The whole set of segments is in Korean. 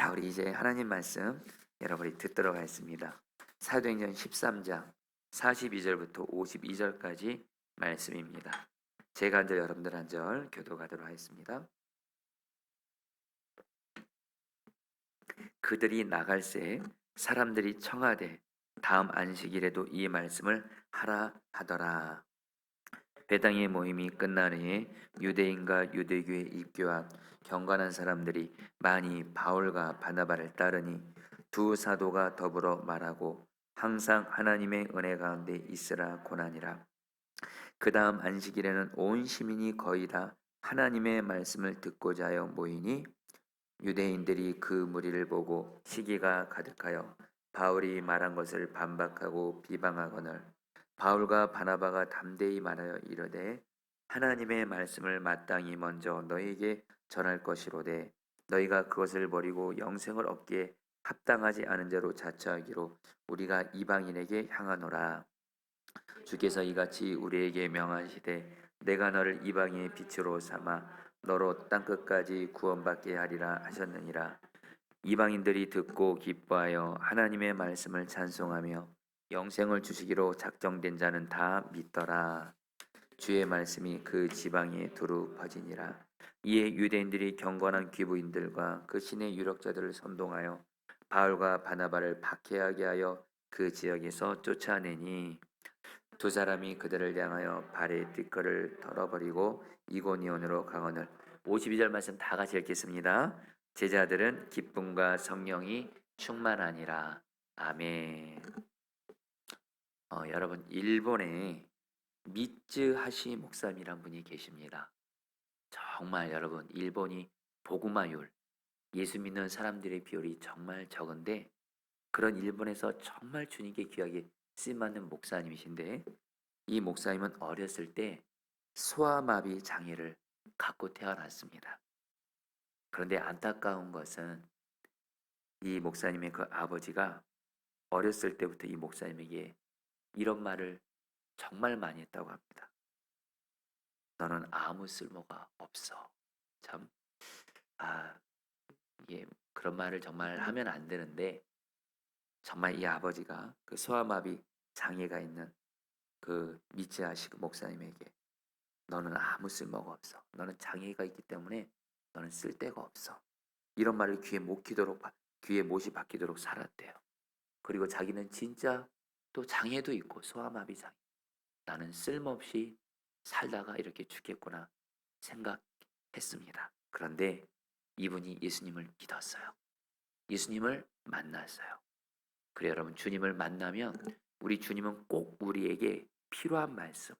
자, 우리 이제 하나님 말씀 여러분이 듣도록 하겠습니다. 사도행전 13장 42절부터 52절까지 말씀입니다. 제가 한 절 여러분들 한 절 교도하도록 하겠습니다. 그들이 나갈새 사람들이 청하되 다음 안식일에도 이 말씀을 하라 하더라. 배당의 모임이 끝난 후에 유대인과 유대교에 입교한 경건한 사람들이 많이 바울과 바나바를 따르니 두 사도가 더불어 말하고 항상 하나님의 은혜 가운데 있으라 고나니라. 그 다음 안식일에는 온 시민이 거의 다 하나님의 말씀을 듣고자 하여 모이니 유대인들이 그 무리를 보고 시기가 가득하여 바울이 말한 것을 반박하고 비방하거늘 바울과 바나바가 담대히 말하여 이르되 하나님의 말씀을 마땅히 먼저 너희에게 전할 것이로되 너희가 그것을 버리고 영생을 얻기에 합당하지 않은 자로 자처하기로 우리가 이방인에게 향하노라. 주께서 이같이 우리에게 명하시되 내가 너를 이방인의 빛으로 삼아 너로 땅끝까지 구원받게 하리라 하셨느니라. 이방인들이 듣고 기뻐하여 하나님의 말씀을 찬송하며 영생을 주시기로 작정된 자는 다 믿더라. 주의 말씀이 그 지방에 두루 퍼지니라. 이에 유대인들이 경건한 귀부인들과 그 신의 유력자들을 선동하여 바울과 바나바를 박해하게 하여 그 지역에서 쫓아내니 두 사람이 그들을 향하여 발에 띠끌을 털어버리고 이고니온으로 가거늘. 52절 말씀 다 같이 읽겠습니다. 제자들은 기쁨과 성령이 충만하니라. 아멘. 여러분, 일본에 미츠 하시 목사님이란 분이 계십니다. 정말 여러분, 일본이 복음화율, 예수 믿는 사람들의 비율이 정말 적은데 그런 일본에서 정말 주님께 귀하게 쓰임받는 목사님이신데 이 목사님은 어렸을 때 소아마비 장애를 갖고 태어났습니다. 그런데 안타까운 것은 이 목사님의 그 아버지가 어렸을 때부터 이 목사님에게 이런 말을 정말 많이 했다고 합니다. 너는 아무 쓸모가 없어. 참, 이게 그런 말을 정말 하면 안 되는데 정말 이 아버지가 그 소아마비 장애가 있는 그 미츠하시 목사님에게 너는 아무 쓸모가 없어. 너는 장애가 있기 때문에 너는 쓸데가 없어. 이런 말을 귀에 못이 박히도록 살았대요. 그리고 자기는 진짜 또 장애도 있고 소아마비 장애. 나는 쓸모없이 살다가 이렇게 죽겠구나 생각했습니다. 그런데 이분이 예수님을 믿었어요. 예수님을 만났어요. 그래 여러분, 주님을 만나면 우리 주님은 꼭 우리에게 필요한 말씀,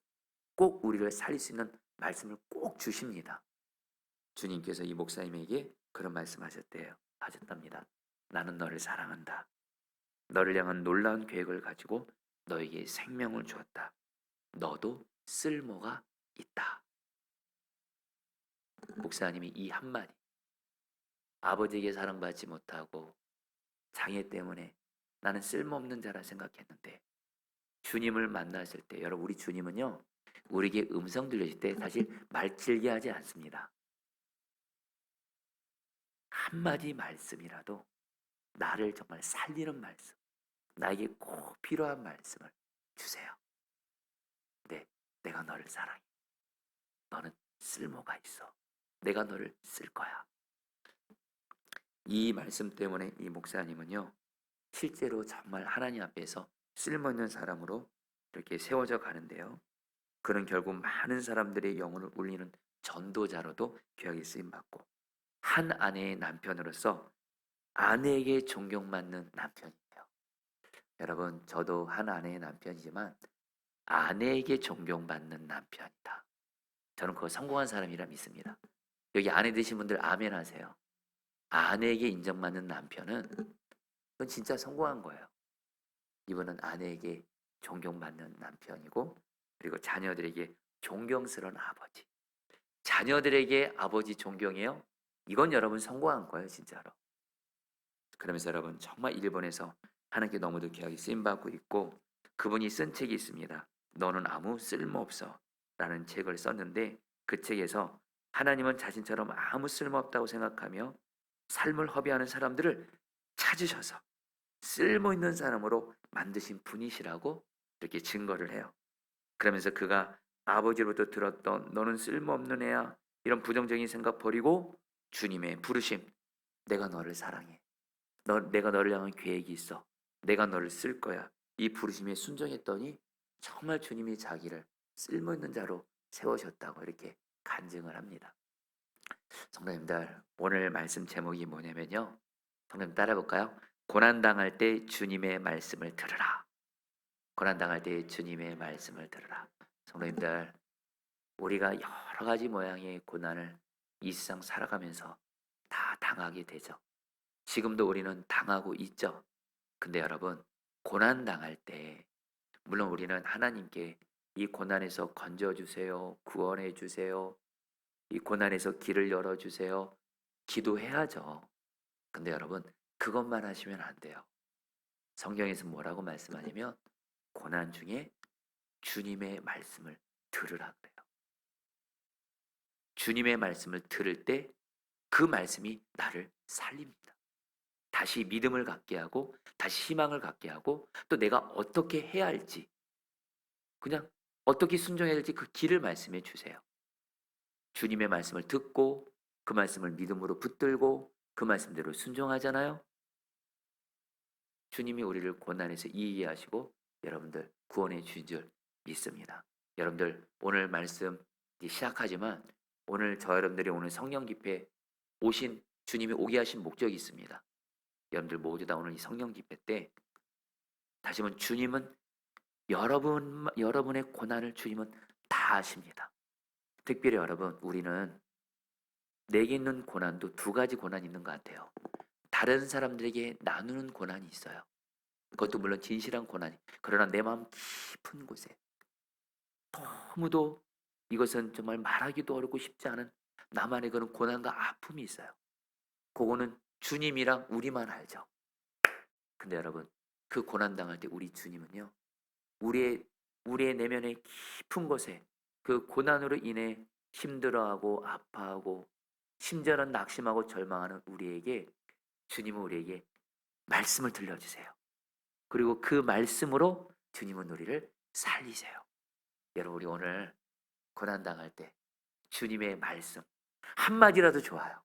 꼭 우리를 살릴 수 있는 말씀을 꼭 주십니다. 주님께서 이 목사님에게 그런 하셨답니다. 나는 너를 사랑한다. 너를 향한 놀라운 계획을 가지고 너에게 생명을 주었다. 너도 쓸모가 있다. 목사님이 이 한마디, 아버지에게 사랑받지 못하고 장애 때문에 나는 쓸모없는 자라 생각했는데 주님을 만났을 때, 여러분 우리 주님은요 우리에게 음성 들려질 때 사실 말 길게 하지 않습니다. 한마디 말씀이라도 나를 정말 살리는 말씀, 나에게 꼭 필요한 말씀을 주세요. 네, 내가 너를 사랑해. 너는 쓸모가 있어. 내가 너를 쓸 거야. 이 말씀 때문에 이 목사님은요 실제로 정말 하나님 앞에서 쓸모있는 사람으로 이렇게 세워져 가는데요. 그는 결국 많은 사람들의 영혼을 울리는 전도자로도 귀하게 쓰임받고 한 아내의 남편으로서 아내에게 존경받는 남편이에요. 여러분, 저도 한 아내의 남편이지만 아내에게 존경받는 남편이다. 저는 그거 성공한 사람이라 믿습니다. 여기 아내 되신 분들 아멘 하세요. 아내에게 인정받는 남편은 그건 진짜 성공한 거예요. 이분은 아내에게 존경받는 남편이고 그리고 자녀들에게 존경스러운 아버지. 자녀들에게 아버지 존경해요? 이건 여러분 성공한 거예요, 진짜로. 그러면서 여러분 정말 일본에서 하나님께 너무도 귀하게 쓰임받고 있고 그분이 쓴 책이 있습니다. 너는 아무 쓸모없어 라는 책을 썼는데 그 책에서 하나님은 자신처럼 아무 쓸모없다고 생각하며 삶을 허비하는 사람들을 찾으셔서 쓸모있는 사람으로 만드신 분이시라고 이렇게 증거를 해요. 그러면서 그가 아버지로부터 들었던 너는 쓸모없는 애야 이런 부정적인 생각 버리고 주님의 부르심, 내가 너를 사랑해, 내가 너를 향한 계획이 있어, 내가 너를 쓸 거야, 이 부르심에 순종했더니 정말 주님이 자기를 쓸모있는 자로 세우셨다고 이렇게 간증을 합니다. 성도님들, 오늘 말씀 제목이 뭐냐면요, 성도님 따라 볼까요? 고난당할 때 주님의 말씀을 들으라. 고난당할 때 주님의 말씀을 들으라. 성도님들, 우리가 여러 가지 모양의 고난을 이 세상 살아가면서 다 당하게 되죠. 지금도 우리는 당하고 있죠. 근데 여러분, 고난당할 때 물론 우리는 하나님께 이 고난에서 건져주세요, 구원해주세요, 이 고난에서 길을 열어주세요, 기도해야죠. 근데 여러분, 그것만 하시면 안 돼요. 성경에서 뭐라고 말씀하냐면 고난 중에 주님의 말씀을 들으라 그래요. 주님의 말씀을 들을 때 그 말씀이 나를 살립니다. 다시 믿음을 갖게 하고 다시 희망을 갖게 하고 또 내가 어떻게 해야 할지, 그냥 어떻게 순종해야 할지 그 길을 말씀해 주세요. 주님의 말씀을 듣고 그 말씀을 믿음으로 붙들고 그 말씀대로 순종하잖아요. 주님이 우리를 고난에서 이기게 하시고 여러분들 구원해 주신 줄 믿습니다. 여러분들 오늘 말씀 시작하지만 오늘 저 여러분들이 오늘 성령 집회 오신 주님이 오게 하신 목적이 있습니다. 여러분들 모두 다 오늘 이 성령 집회 때 다시 한번 주님은 여러분의 고난을 주님은 다 아십니다. 특별히 여러분, 우리는 내게 있는 고난도 두 가지 고난이 있는 것 같아요. 다른 사람들에게 나누는 고난이 있어요. 그것도 물론 진실한 고난이. 그러나 내 마음 깊은 곳에 너무도 이것은 정말 말하기도 어렵고 쉽지 않은 나만의 그런 고난과 아픔이 있어요. 그거는 주님이랑 우리만 알죠. 근데 여러분, 그 고난 당할 때 우리 주님은요, 우리의 내면의 깊은 곳에 그 고난으로 인해 힘들어하고 아파하고 심지어는 낙심하고 절망하는 우리에게 주님은 우리에게 말씀을 들려주세요. 그리고 그 말씀으로 주님은 우리를 살리세요. 여러분, 우리 오늘 고난 당할 때 주님의 말씀 한마디라도 좋아요.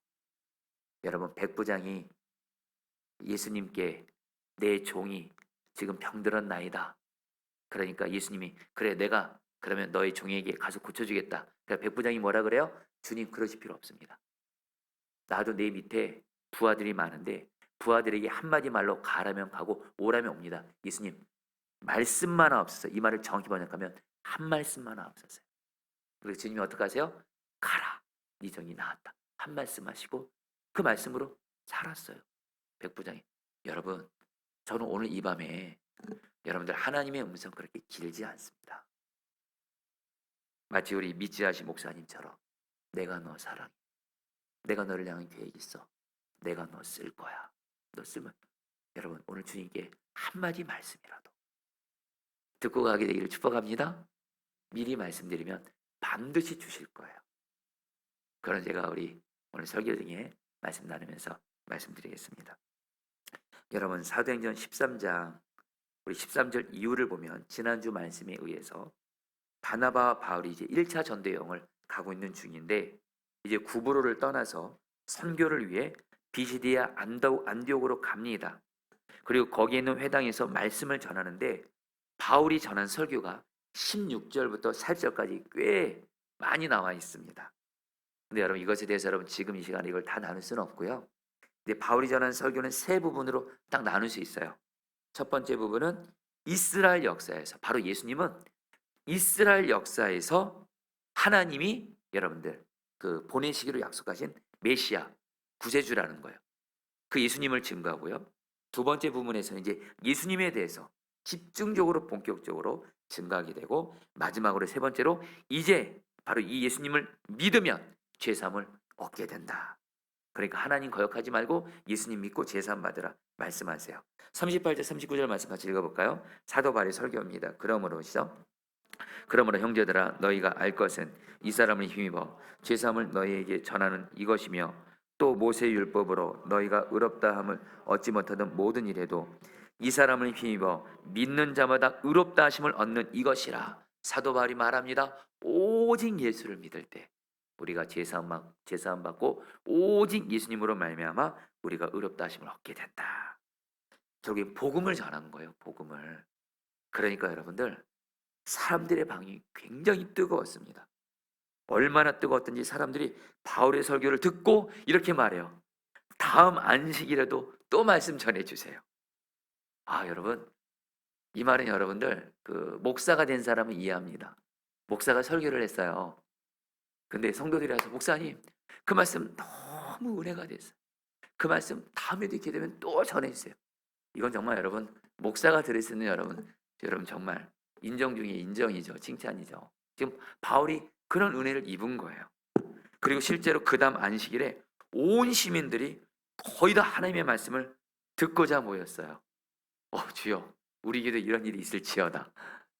여러분, 백부장이 예수님께 내 종이 지금 병들었나이다. 그러니까 예수님이 그래 내가 그러면 너의 종에게 가서 고쳐주겠다. 그러니까 백부장이 뭐라 그래요? 주님 그러실 필요 없습니다. 나도 내 밑에 부하들이 많은데 부하들에게 한마디 말로 가라면 가고 오라면 옵니다. 예수님 말씀만 없어서 이 말을 정확히 번역하면 한 말씀만 없었어요. 그래서 주님이 어떻게 하세요? 가라 네 종이 나았다. 한 말씀 하시고 그 말씀으로 살았어요. 백부장이. 여러분 저는 오늘 이 밤에 여러분들 하나님의 음성 그렇게 길지 않습니다. 마치 우리 미지아시 목사님처럼 내가 너 사랑해. 내가 너를 향한 계획이 있어. 내가 너 쓸 거야. 너 쓰면 여러분 오늘 주님께 한마디 말씀이라도 듣고 가게 되기를 축복합니다. 미리 말씀드리면 반드시 주실 거예요. 그런 제가 우리 오늘 설교 중에 말씀 나누면서 말씀드리겠습니다. 여러분 사도행전 13장 우리 13절 이후를 보면 지난주 말씀에 의해서 바나바와 바울이 이제 1차 전도 여행을 가고 있는 중인데 이제 구브로를 떠나서 선교를 위해 비시디아 안디옥으로 갑니다. 그리고 거기에 있는 회당에서 말씀을 전하는데 바울이 전한 설교가 16절부터 4절까지 꽤 많이 나와 있습니다. 근데 여러분 이것에 대해서 여러분 지금 이 시간에 이걸 다 나눌 수는 없고요. 근데 바울이 전한 설교는 세 부분으로 딱 나눌 수 있어요. 첫 번째 부분은 이스라엘 역사에서 바로 예수님은 이스라엘 역사에서 하나님이 여러분들 그 보내시기로 약속하신 메시아 구세주라는 거예요. 그 예수님을 증거하고요. 두 번째 부분에서는 이제 예수님에 대해서 집중적으로 본격적으로 증거하게 되고 마지막으로 세 번째로 이제 바로 이 예수님을 믿으면 죄사함을 얻게 된다. 그러니까 하나님 거역하지 말고 예수님 믿고 죄사함 받으라 말씀하세요. 38절 39절 말씀 같이 읽어볼까요? 사도 바울의 설교입니다. 그러므로 형제들아 너희가 알 것은 이 사람을 힘입어 죄사함을 너희에게 전하는 이것이며 또 모세의 율법으로 너희가 의롭다 함을 얻지 못하던 모든 일에도 이 사람을 힘입어 믿는 자마다 의롭다 하심을 얻는 이것이라. 사도 바울이 말합니다. 오직 예수를 믿을 때 우리가 제사함 받고 오직 예수님으로 말미암아 우리가 의롭다 하심을 얻게 된다. 결국에 복음을 전한 거예요. 복음을. 그러니까 여러분들, 사람들의 방이 굉장히 뜨거웠습니다. 얼마나 뜨거웠던지 사람들이 바울의 설교를 듣고 이렇게 말해요. 다음 안식일에도 또 말씀 전해주세요. 여러분, 이 말은 여러분들 목사가 된 사람은 이해합니다. 목사가 설교를 했어요. 근데 성도들이 와서 목사님 그 말씀 너무 은혜가 됐어요. 그 말씀 다음에도 이렇게 되면 또 전해주세요. 이건 정말 여러분, 목사가 들을 수 있는 여러분 정말 인정 중에 인정이죠. 칭찬이죠. 지금 바울이 그런 은혜를 입은 거예요. 그리고 실제로 그 다음 안식일에 온 시민들이 거의 다 하나님의 말씀을 듣고자 모였어요. 주여, 우리 교회도 이런 일이 있을지어다.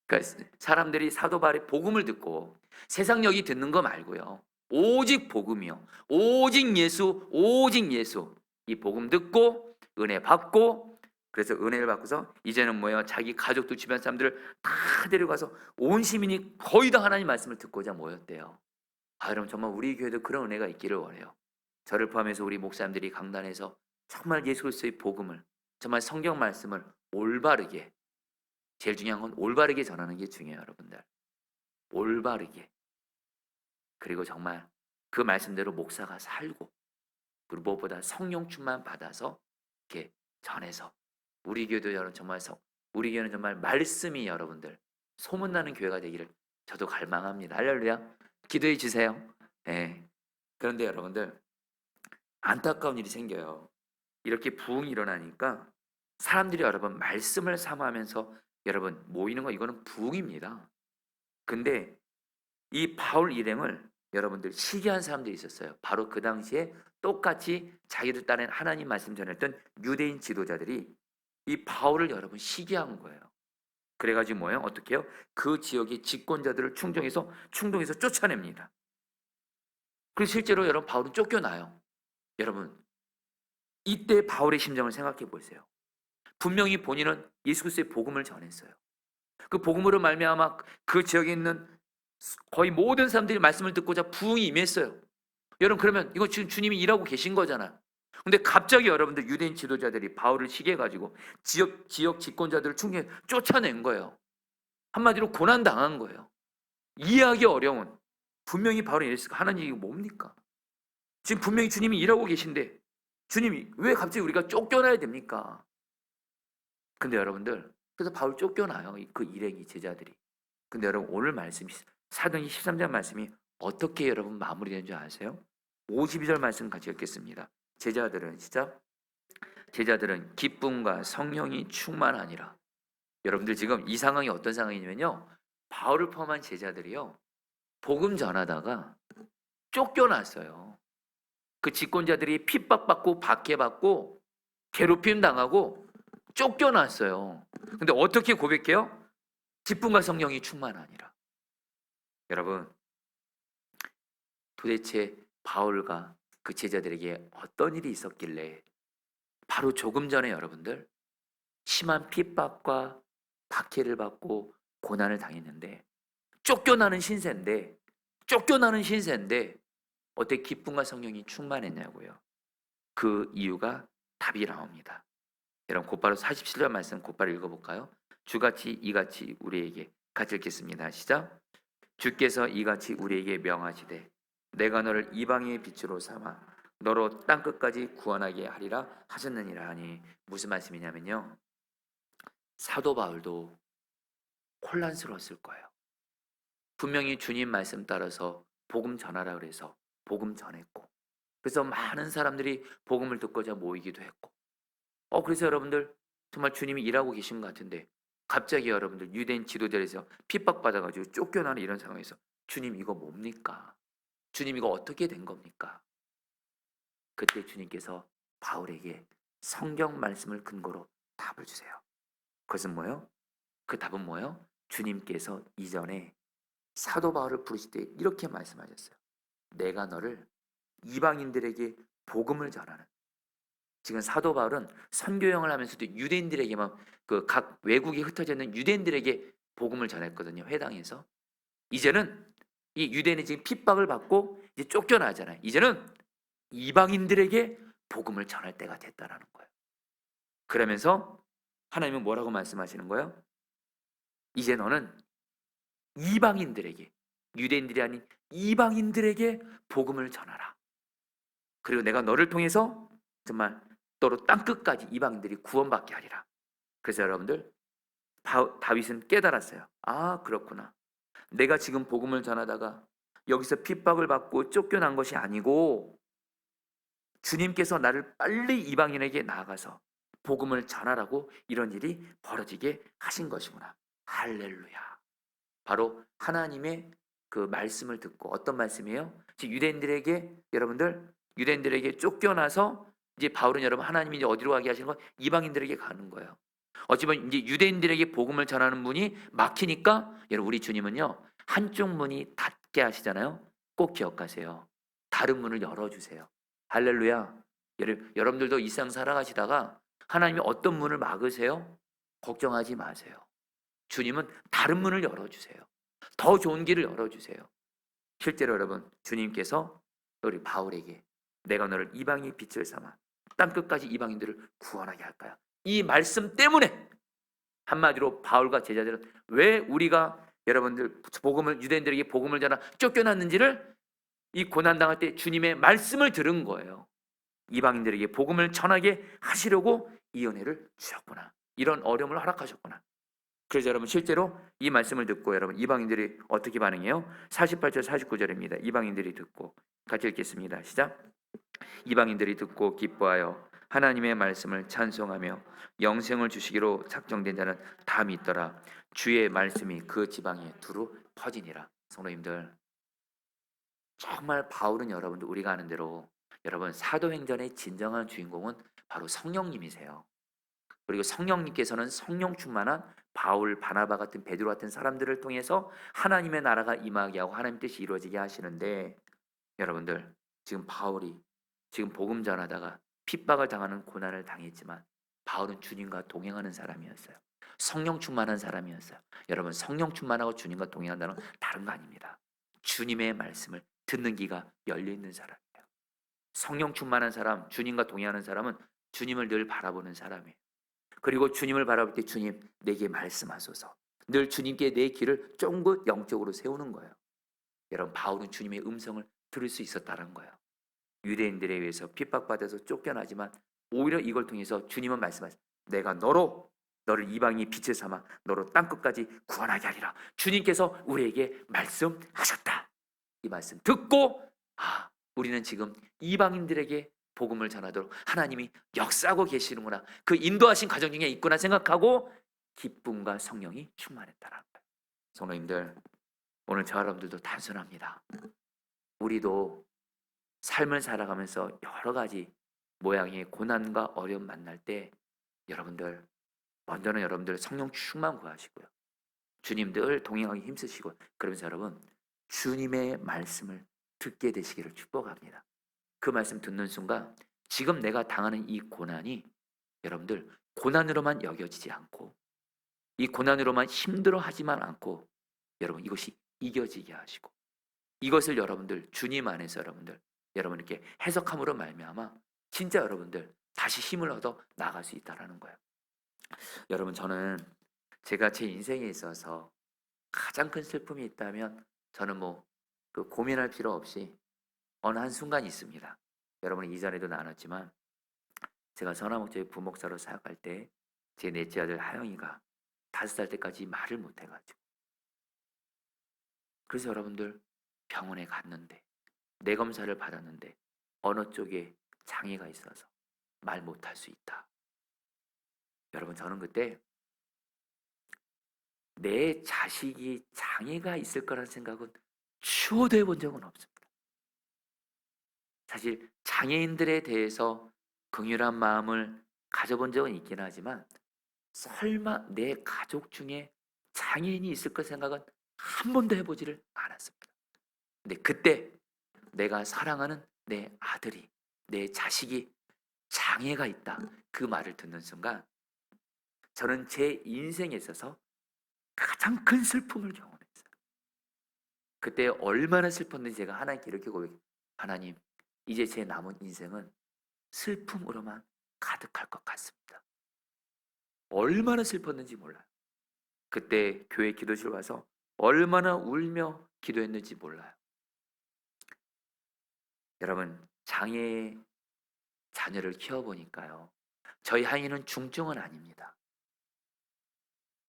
그러니까 사람들이 사도 바울의 복음을 듣고 세상 여기 듣는 거 말고요. 오직 복음이요. 오직 예수, 오직 예수. 이 복음 듣고 은혜 받고, 그래서 은혜를 받고서 이제는 뭐예요? 자기 가족들 주변 사람들을 다 데려가서 온 시민이 거의 다 하나님 말씀을 듣고자 모였대요. 여러분 정말 우리 교회도 그런 은혜가 있기를 원해요. 저를 포함해서 우리 목사님들이 강단에서 정말 예수 그리스도의 복음을, 정말 성경 말씀을 올바르게, 제일 중요한 건 올바르게 전하는 게 중요해요. 여러분들 올바르게. 그리고 정말 그 말씀대로 목사가 살고, 그리고 무엇보다 성령 충만 받아서 이렇게 전해서 우리 교회도 여러분 정말 우리 교회는 정말 말씀이 여러분들 소문나는 교회가 되기를 저도 갈망합니다. 할렐루야. 기도해 주세요. 네. 그런데 여러분들 안타까운 일이 생겨요. 이렇게 부흥이 일어나니까 사람들이 여러분 말씀을 삼으면서 여러분 모이는 거, 이거는 부흥입니다. 근데 이 바울 일행을 여러분들 시기한 사람들이 있었어요. 바로 그 당시에 똑같이 자기들 딴엔 하나님 말씀 전했던 유대인 지도자들이 이 바울을 여러분 시기한 거예요. 그래가지고 뭐예요? 어떻게 해요? 그 지역의 집권자들을 충동해서 쫓아냅니다. 그래서 실제로 여러분 바울은 쫓겨나요. 여러분 이때 바울의 심정을 생각해 보세요. 분명히 본인은 예수 그리스도의 복음을 전했어요. 그 복음으로 말미암아 그 지역에 있는 거의 모든 사람들이 말씀을 듣고자 부흥이 임했어요. 여러분 그러면 이거 지금 주님이 일하고 계신 거잖아요. 근데 갑자기 여러분들 유대인 지도자들이 바울을 시기해가지고 지역 집권자들을 충분히 쫓아낸 거예요. 한마디로 고난당한 거예요. 이해하기 어려운, 분명히 바울이 이랬을까? 하나님 이거 뭡니까? 지금 분명히 주님이 일하고 계신데 주님이 왜 갑자기 우리가 쫓겨나야 됩니까? 근데 여러분들 그래서 바울 쫓겨나요. 그 일행이, 제자들이. 근데 여러분 오늘 말씀 사도행전 13장 말씀이 어떻게 여러분 마무리되는 줄 아세요? 52절 말씀 같이 읽겠습니다. 제자들은 시작. 제자들은 기쁨과 성령이 충만하니라. 여러분들 지금 이 상황이 어떤 상황이냐면요, 바울을 포함한 제자들이요 복음 전하다가 쫓겨났어요. 그 집권자들이 핍박받고 박해받고 괴롭힘 당하고 쫓겨났어요. 근데 어떻게 고백해요? 기쁨과 성령이 충만하니라. 여러분 도대체 바울과 그 제자들에게 어떤 일이 있었길래 바로 조금 전에 여러분들 심한 핍박과 박해를 받고 고난을 당했는데 쫓겨나는 신세인데 어떻게 기쁨과 성령이 충만했냐고요. 그 이유가 답이 나옵니다. 여러분 곧바로 47절 말씀 곧바로 읽어볼까요? 주같이 이같이 우리에게 같이 읽겠습니다. 시작. 주께서 이같이 우리에게 명하시되 내가 너를 이방인의 빛으로 삼아 너로 땅끝까지 구원하게 하리라 하셨느니라 하니, 무슨 말씀이냐면요, 사도 바울도 혼란스러웠을 거예요. 분명히 주님 말씀 따라서 복음 전하라 그래서 복음 전했고, 그래서 많은 사람들이 복음을 듣고자 모이기도 했고, 그래서 여러분들 정말 주님이 일하고 계신 것 같은데 갑자기 여러분들 유대인 지도자에서 핍박받아가지고 쫓겨나는 이런 상황에서 주님 이거 뭡니까? 주님 이거 어떻게 된 겁니까? 그때 주님께서 바울에게 성경 말씀을 근거로 답을 주세요. 그것은 뭐예요? 그 답은 뭐예요? 주님께서 이전에 사도 바울을 부르실 때 이렇게 말씀하셨어요. 내가 너를 이방인들에게 복음을 전하는. 지금 사도 바울은 선교행을 하면서도 유대인들에게만 그 각 외국에 흩어져 있는 유대인들에게 복음을 전했거든요. 회당에서. 이제는 이 유대인이 지금 핍박을 받고 이제 쫓겨나잖아요. 이제는 이방인들에게 복음을 전할 때가 됐다라는 거예요. 그러면서 하나님은 뭐라고 말씀하시는 거예요? 이제 너는 이방인들에게, 유대인들이 아닌 이방인들에게 복음을 전하라. 그리고 내가 너를 통해서 정말 너로 땅끝까지 이방인들이 구원받게 하리라. 그래서 여러분들, 다윗은 깨달았어요. 아, 그렇구나. 내가 지금 복음을 전하다가 여기서 핍박을 받고 쫓겨난 것이 아니고 주님께서 나를 빨리 이방인에게 나아가서 복음을 전하라고 이런 일이 벌어지게 하신 것이구나. 할렐루야. 바로 하나님의 그 말씀을 듣고, 어떤 말씀이에요? 지금 유대인들에게, 여러분들 유대인들에게 쫓겨나서 이제 바울은 여러분 하나님이 이제 어디로 가게 하시는 거예요? 이방인들에게 가는 거예요. 어찌보면 이제 유대인들에게 복음을 전하는 문이 막히니까 여러분 우리 주님은요 한쪽 문이 닫게 하시잖아요. 꼭 기억하세요. 다른 문을 열어주세요. 할렐루야. 여러분들도 이 세상 살아가시다가 하나님이 어떤 문을 막으세요? 걱정하지 마세요. 주님은 다른 문을 열어주세요. 더 좋은 길을 열어주세요. 실제로 여러분 주님께서 우리 바울에게 내가 너를 이방의 빛을 삼아 땅끝까지 이방인들을 구원하게 할까요? 이 말씀 때문에 한마디로 바울과 제자들은 왜 우리가 여러분들 복음을 유대인들에게 복음을 전하 쫓겨났는지를 이 고난당할 때 주님의 말씀을 들은 거예요. 이방인들에게 복음을 전하게 하시려고 이 은혜를 주셨구나. 이런 어려움을 허락하셨구나. 그래서 여러분 실제로 이 말씀을 듣고 여러분 이방인들이 어떻게 반응해요? 48절 49절입니다. 이방인들이 듣고 같이 읽겠습니다. 시작. 이방인들이 듣고 기뻐하여 하나님의 말씀을 찬송하며 영생을 주시기로 작정된 자는 다 믿더라. 주의 말씀이 그 지방에 두루 퍼지니라. 성도님들, 정말 바울은 여러분들 우리가 아는 대로 여러분 사도행전의 진정한 주인공은 바로 성령님이세요. 그리고 성령님께서는 성령 충만한 바울, 바나바 같은 베드로 같은 사람들을 통해서 하나님의 나라가 임하게 하고 하나님 뜻이 이루어지게 하시는데, 여러분들 지금 바울이 지금 복음 전하다가 핍박을 당하는 고난을 당했지만 바울은 주님과 동행하는 사람이었어요. 성령 충만한 사람이었어요. 여러분 성령 충만하고 주님과 동행한다는 건 다른 거 아닙니다. 주님의 말씀을 듣는 귀가 열려 있는 사람이에요. 성령 충만한 사람, 주님과 동행하는 사람은 주님을 늘 바라보는 사람이에요. 그리고 주님을 바라볼 때 주님 내게 말씀하소서. 늘 주님께 내 귀를 쫑긋 영적으로 세우는 거예요. 여러분 바울은 주님의 음성을 들을 수 있었다는 거예요. 유대인들에 의해서 핍박받아서 쫓겨나지만 오히려 이걸 통해서 주님은 말씀하세요. 내가 너를 이방인의 빛을 삼아 너로 땅끝까지 구원하게 하리라. 주님께서 우리에게 말씀하셨다. 이 말씀 듣고 우리는 지금 이방인들에게 복음을 전하도록 하나님이 역사하고 계시는구나. 그 인도하신 과정 중에 있구나 생각하고 기쁨과 성령이 충만했다는 거예요. 성도님들, 오늘 저 여러분들도 단순합니다. 우리도 삶을 살아가면서 여러 가지 모양의 고난과 어려움 만날 때 여러분들 먼저는 여러분들 성령 충만 구하시고요. 주님 늘 동행하기 힘쓰시고, 그러면서 여러분 주님의 말씀을 듣게 되시기를 축복합니다. 그 말씀 듣는 순간 지금 내가 당하는 이 고난이 여러분들 고난으로만 여겨지지 않고 이 고난으로만 힘들어하지만 않고 여러분 이것이 이겨지게 하시고 이것을 여러분들 주님 안에서 여러분 이렇게 해석함으로 말미암아 진짜 여러분들 다시 힘을 얻어 나갈 수 있다라는 거예요. 여러분 저는 제가 제 인생에 있어서 가장 큰 슬픔이 있다면 저는 그 고민할 필요 없이 어느 한 순간이 있습니다. 여러분이 이전에도 나눴지만 제가 선화목적의 부목사로 사역할 때 제 넷째 아들 하영이가 5살 때까지 말을 못해가지고, 그래서 여러분들 병원에 갔는데 뇌 검사를 받았는데 어느 쪽에 장애가 있어서 말 못할 수 있다. 여러분 저는 그때 내 자식이 장애가 있을 거라는 생각은 추호도 해본 적은 없습니다. 사실 장애인들에 대해서 긍휼한 마음을 가져본 적은 있긴 하지만 설마 내 가족 중에 장애인이 있을 거 생각은 한 번도 해보지를 않았습니다. 근데 그때 내가 사랑하는 내 아들이 내 자식이 장애가 있다. 그 말을 듣는 순간 저는 제 인생에 있어서 가장 큰 슬픔을 경험했어요. 그때 얼마나 슬펐는지 제가 하나님께 이렇게 고백해요. 하나님, 이제 제 남은 인생은 슬픔으로만 가득할 것 같습니다. 얼마나 슬펐는지 몰라요. 그때 교회 기도실 와서 얼마나 울며 기도했는지 몰라요. 여러분, 장애의 자녀를 키워보니까요, 저희 하인은 중증은 아닙니다.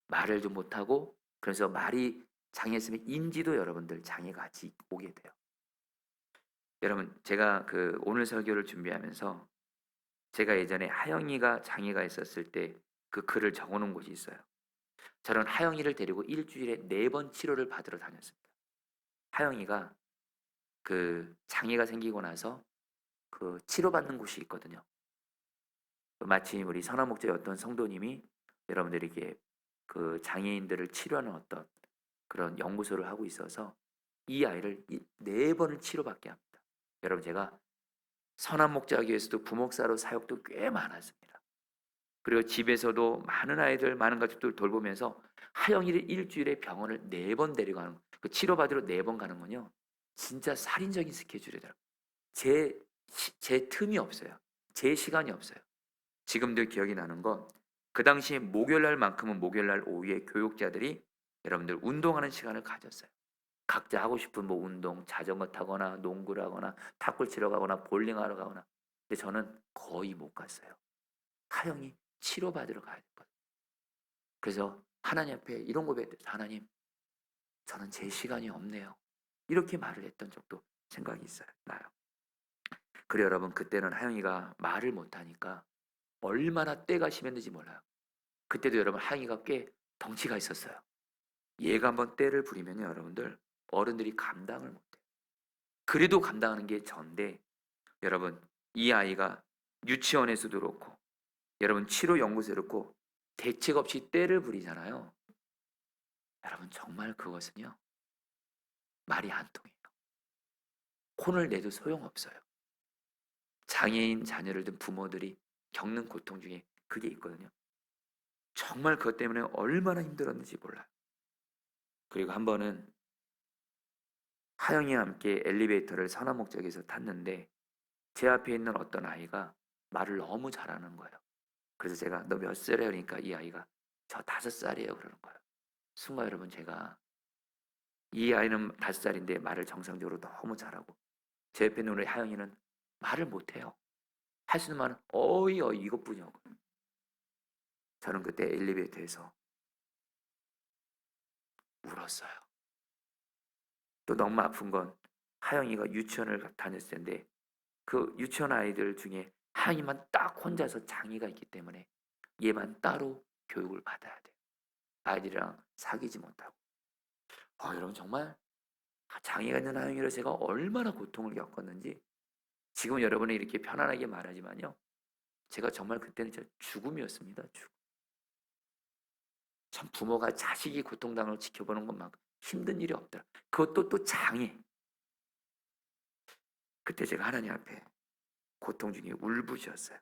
말을 좀 못하고, 그래서 말이 장애있으면 인지도 여러분들 장애가 같이 오게 돼요. 여러분, 제가 오늘 설교를 준비하면서 제가 예전에 하영이가 장애가 있었을 때 그 글을 적어놓은 곳이 있어요. 저는 하영이를 데리고 일주일에 4번 치료를 받으러 다녔습니다. 하영이가 장애가 생기고 나서 치료받는 곳이 있거든요. 마침 우리 선화목자의 어떤 성도님이 여러분들에게 장애인들을 치료하는 어떤 그런 연구소를 하고 있어서 이 아이를 4번을 치료받게 합니다. 여러분, 제가 선화목자교에서도 부목사로 사역도 꽤 많았습니다. 그리고 집에서도 많은 아이들, 많은 가족들 돌보면서 하영이를 일주일에 병원을 4번 데려가는, 치료받으러 4번 가는 건요, 진짜 살인적인 스케줄이더라고요. 제 틈이 없어요. 제 시간이 없어요. 지금도 기억이 나는 건 그 당시에 목요일날만큼은 목요일날 오후에 교육자들이 여러분들 운동하는 시간을 가졌어요. 각자 하고 싶은 운동, 자전거 타거나 농구를 하거나 탁구 치러 가거나 볼링하러 가거나. 근데 저는 거의 못 갔어요. 하영이 치료받으러 가야 됐거든요. 그래서 하나님 앞에 이런 고백했어요. 하나님, 저는 제 시간이 없네요. 이렇게 말을 했던 적도 생각이 나요. 그래 여러분, 그때는 하영이가 말을 못하니까 얼마나 때가 심했는지 몰라요. 그때도 여러분, 하영이가 꽤 덩치가 있었어요. 얘가 한번 때를 부리면 여러분들, 어른들이 감당을 못해요. 그래도 감당하는 게 전데, 여러분, 이 아이가 유치원에서도 그렇고 여러분 치료연구소에 그렇고 대책 없이 때를 부리잖아요. 여러분, 정말 그것은요, 말이 안 통해요. 혼을 내도 소용없어요. 장애인 자녀를 둔 부모들이 겪는 고통 중에 그게 있거든요. 정말 그것 때문에 얼마나 힘들었는지 몰라요. 그리고 한 번은 하영이와 함께 엘리베이터를 선화목적에서 탔는데 제 앞에 있는 어떤 아이가 말을 너무 잘하는 거예요. 그래서 제가 너 몇 살이야? 그러니까 이 아이가 저 5살이에요 그러는 거예요. 순간 여러분, 제가 이 아이는 5살인데 말을 정상적으로 너무 잘하고 제 옆에 있는 우리 하영이는 말을 못해요. 할 수 있는 말은 어이 어이 이것뿐이요. 저는 그때 엘리베이터에서 울었어요. 또 너무 아픈 건 하영이가 유치원을 다녔을 텐데 그 유치원 아이들 중에 하영이만 딱 혼자서 장애가 있기 때문에 얘만 따로 교육을 받아야 돼요. 아이들이랑 사귀지 못하고. 여러분, 정말 장애가 있는 하영이로 제가 얼마나 고통을 겪었는지 지금 여러분이 이렇게 편안하게 말하지만요, 제가 정말 그때는 진짜 죽음이었습니다. 죽음. 참, 부모가 자식이 고통당하는 걸 지켜보는 것만큼 힘든 일이 없더라. 그것도 또 장애. 그때 제가 하나님 앞에 고통 중에 울부짖었어요.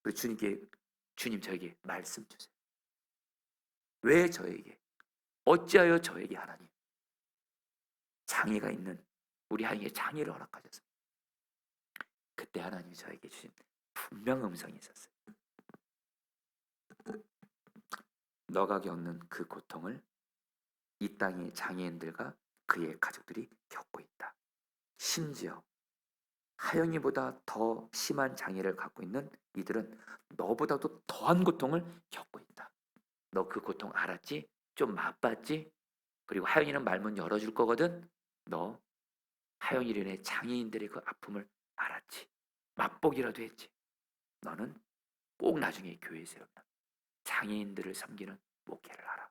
그 주님께, 주님, 저에게 말씀 주세요. 왜 저에게, 어찌하여 저에게 하나님 장애가 있는 우리 하영이의 장애를 허락하셨습니까? 그때 하나님이 저에게 주신 분명 음성이 있었어요. 너가 겪는 그 고통을 이 땅의 장애인들과 그의 가족들이 겪고 있다. 심지어 하영이보다 더 심한 장애를 갖고 있는 이들은 너보다도 더한 고통을 겪고 있다. 너 그 고통 알았지? 좀 맛봤지? 그리고 하영이는 말문 열어줄 거거든? 너 하영이로 인해 장애인들의 그 아픔을 알았지? 맛보기라도 했지? 너는 꼭 나중에 교회에 세우면 장애인들을 섬기는 목회를 하라.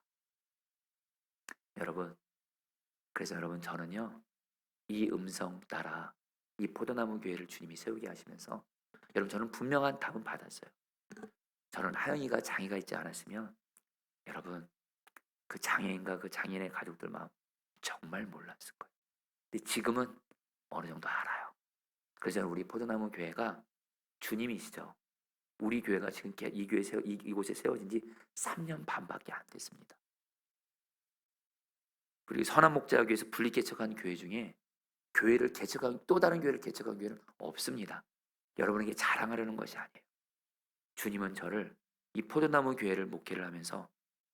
여러분, 그래서 여러분, 저는요, 이 음성 따라 이 포도나무 교회를 주님이 세우게 하시면서 여러분, 저는 분명한 답은 받았어요. 저는 하영이가 장애가 있지 않았으면 여러분, 그 장애인과 그 장애인의 가족들 마음 정말 몰랐을 거예요. 근데 지금은 어느 정도 알아요. 그래서 우리 포도나무 교회가 주님이시죠. 우리 교회가 지금 이곳에 세워진 지 3년 반밖에 안 됐습니다. 그리고 선한 목자가 교회에서 분리 개척한 교회 중에 교회를 개척한 또 다른 교회를 개척한 교회는 없습니다. 여러분에게 자랑하려는 것이 아니에요. 주님은 저를 이 포도나무 교회를 목회를 하면서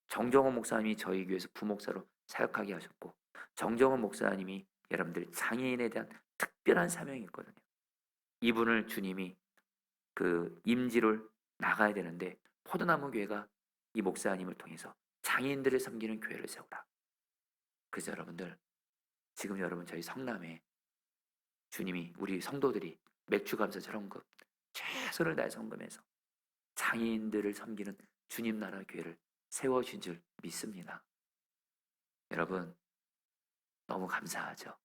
정정원 목사님이 저희 교회에서 부목사로 사역하게 하셨고, 정정원 목사님이 여러분들 장애인에 대한 특별한 사명이 있거든요. 이분을 주님이 그 임지를 나가야 되는데 포도나무 교회가 이 목사님을 통해서 장애인들을 섬기는 교회를 세우라. 그래서 여러분들 지금 여러분 저희 성남에 주님이 우리 성도들이 맥주감사 헌금 최선을 다해 헌금해서 장애인들을 섬기는 주님 나라 교회를 세워주신 줄 믿습니다. 여러분 너무 감사하죠.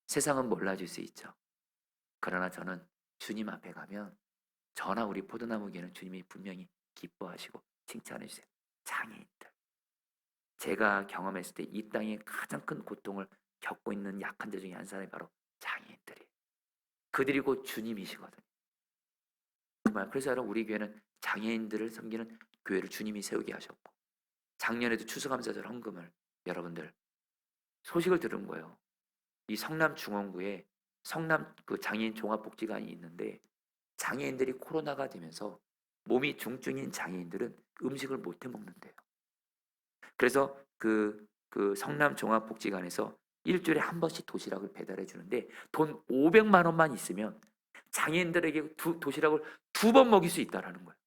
세상은 몰라줄 수 있죠. 그러나 저는 주님 앞에 가면 저나 우리 포도나무 교회는 주님이 분명히 기뻐하시고 칭찬해 주세요. 장애인들, 제가 경험했을 때 이 땅에 가장 큰 고통을 겪고 있는 약한 자 중에 한 사람이 바로 장애인들이에요. 그들이 곧 주님이시거든요. 정말 그래서 여러분 우리 교회는 장애인들을 섬기는 교회를 주님이 세우게 하셨고, 작년에도 추수감사절 헌금을 여러분들 소식을 들은 거예요. 이 성남 중원구에 성남 그 장애인 종합복지관이 있는데 장애인들이 코로나가 되면서 몸이 중증인 장애인들은 음식을 못 해 먹는데요. 그래서 그 성남 종합복지관에서 일주일에 한 번씩 도시락을 배달해 주는데 돈 500만 원만 있으면 장애인들에게 도시락을 2번 먹일 수 있다라는 거예요.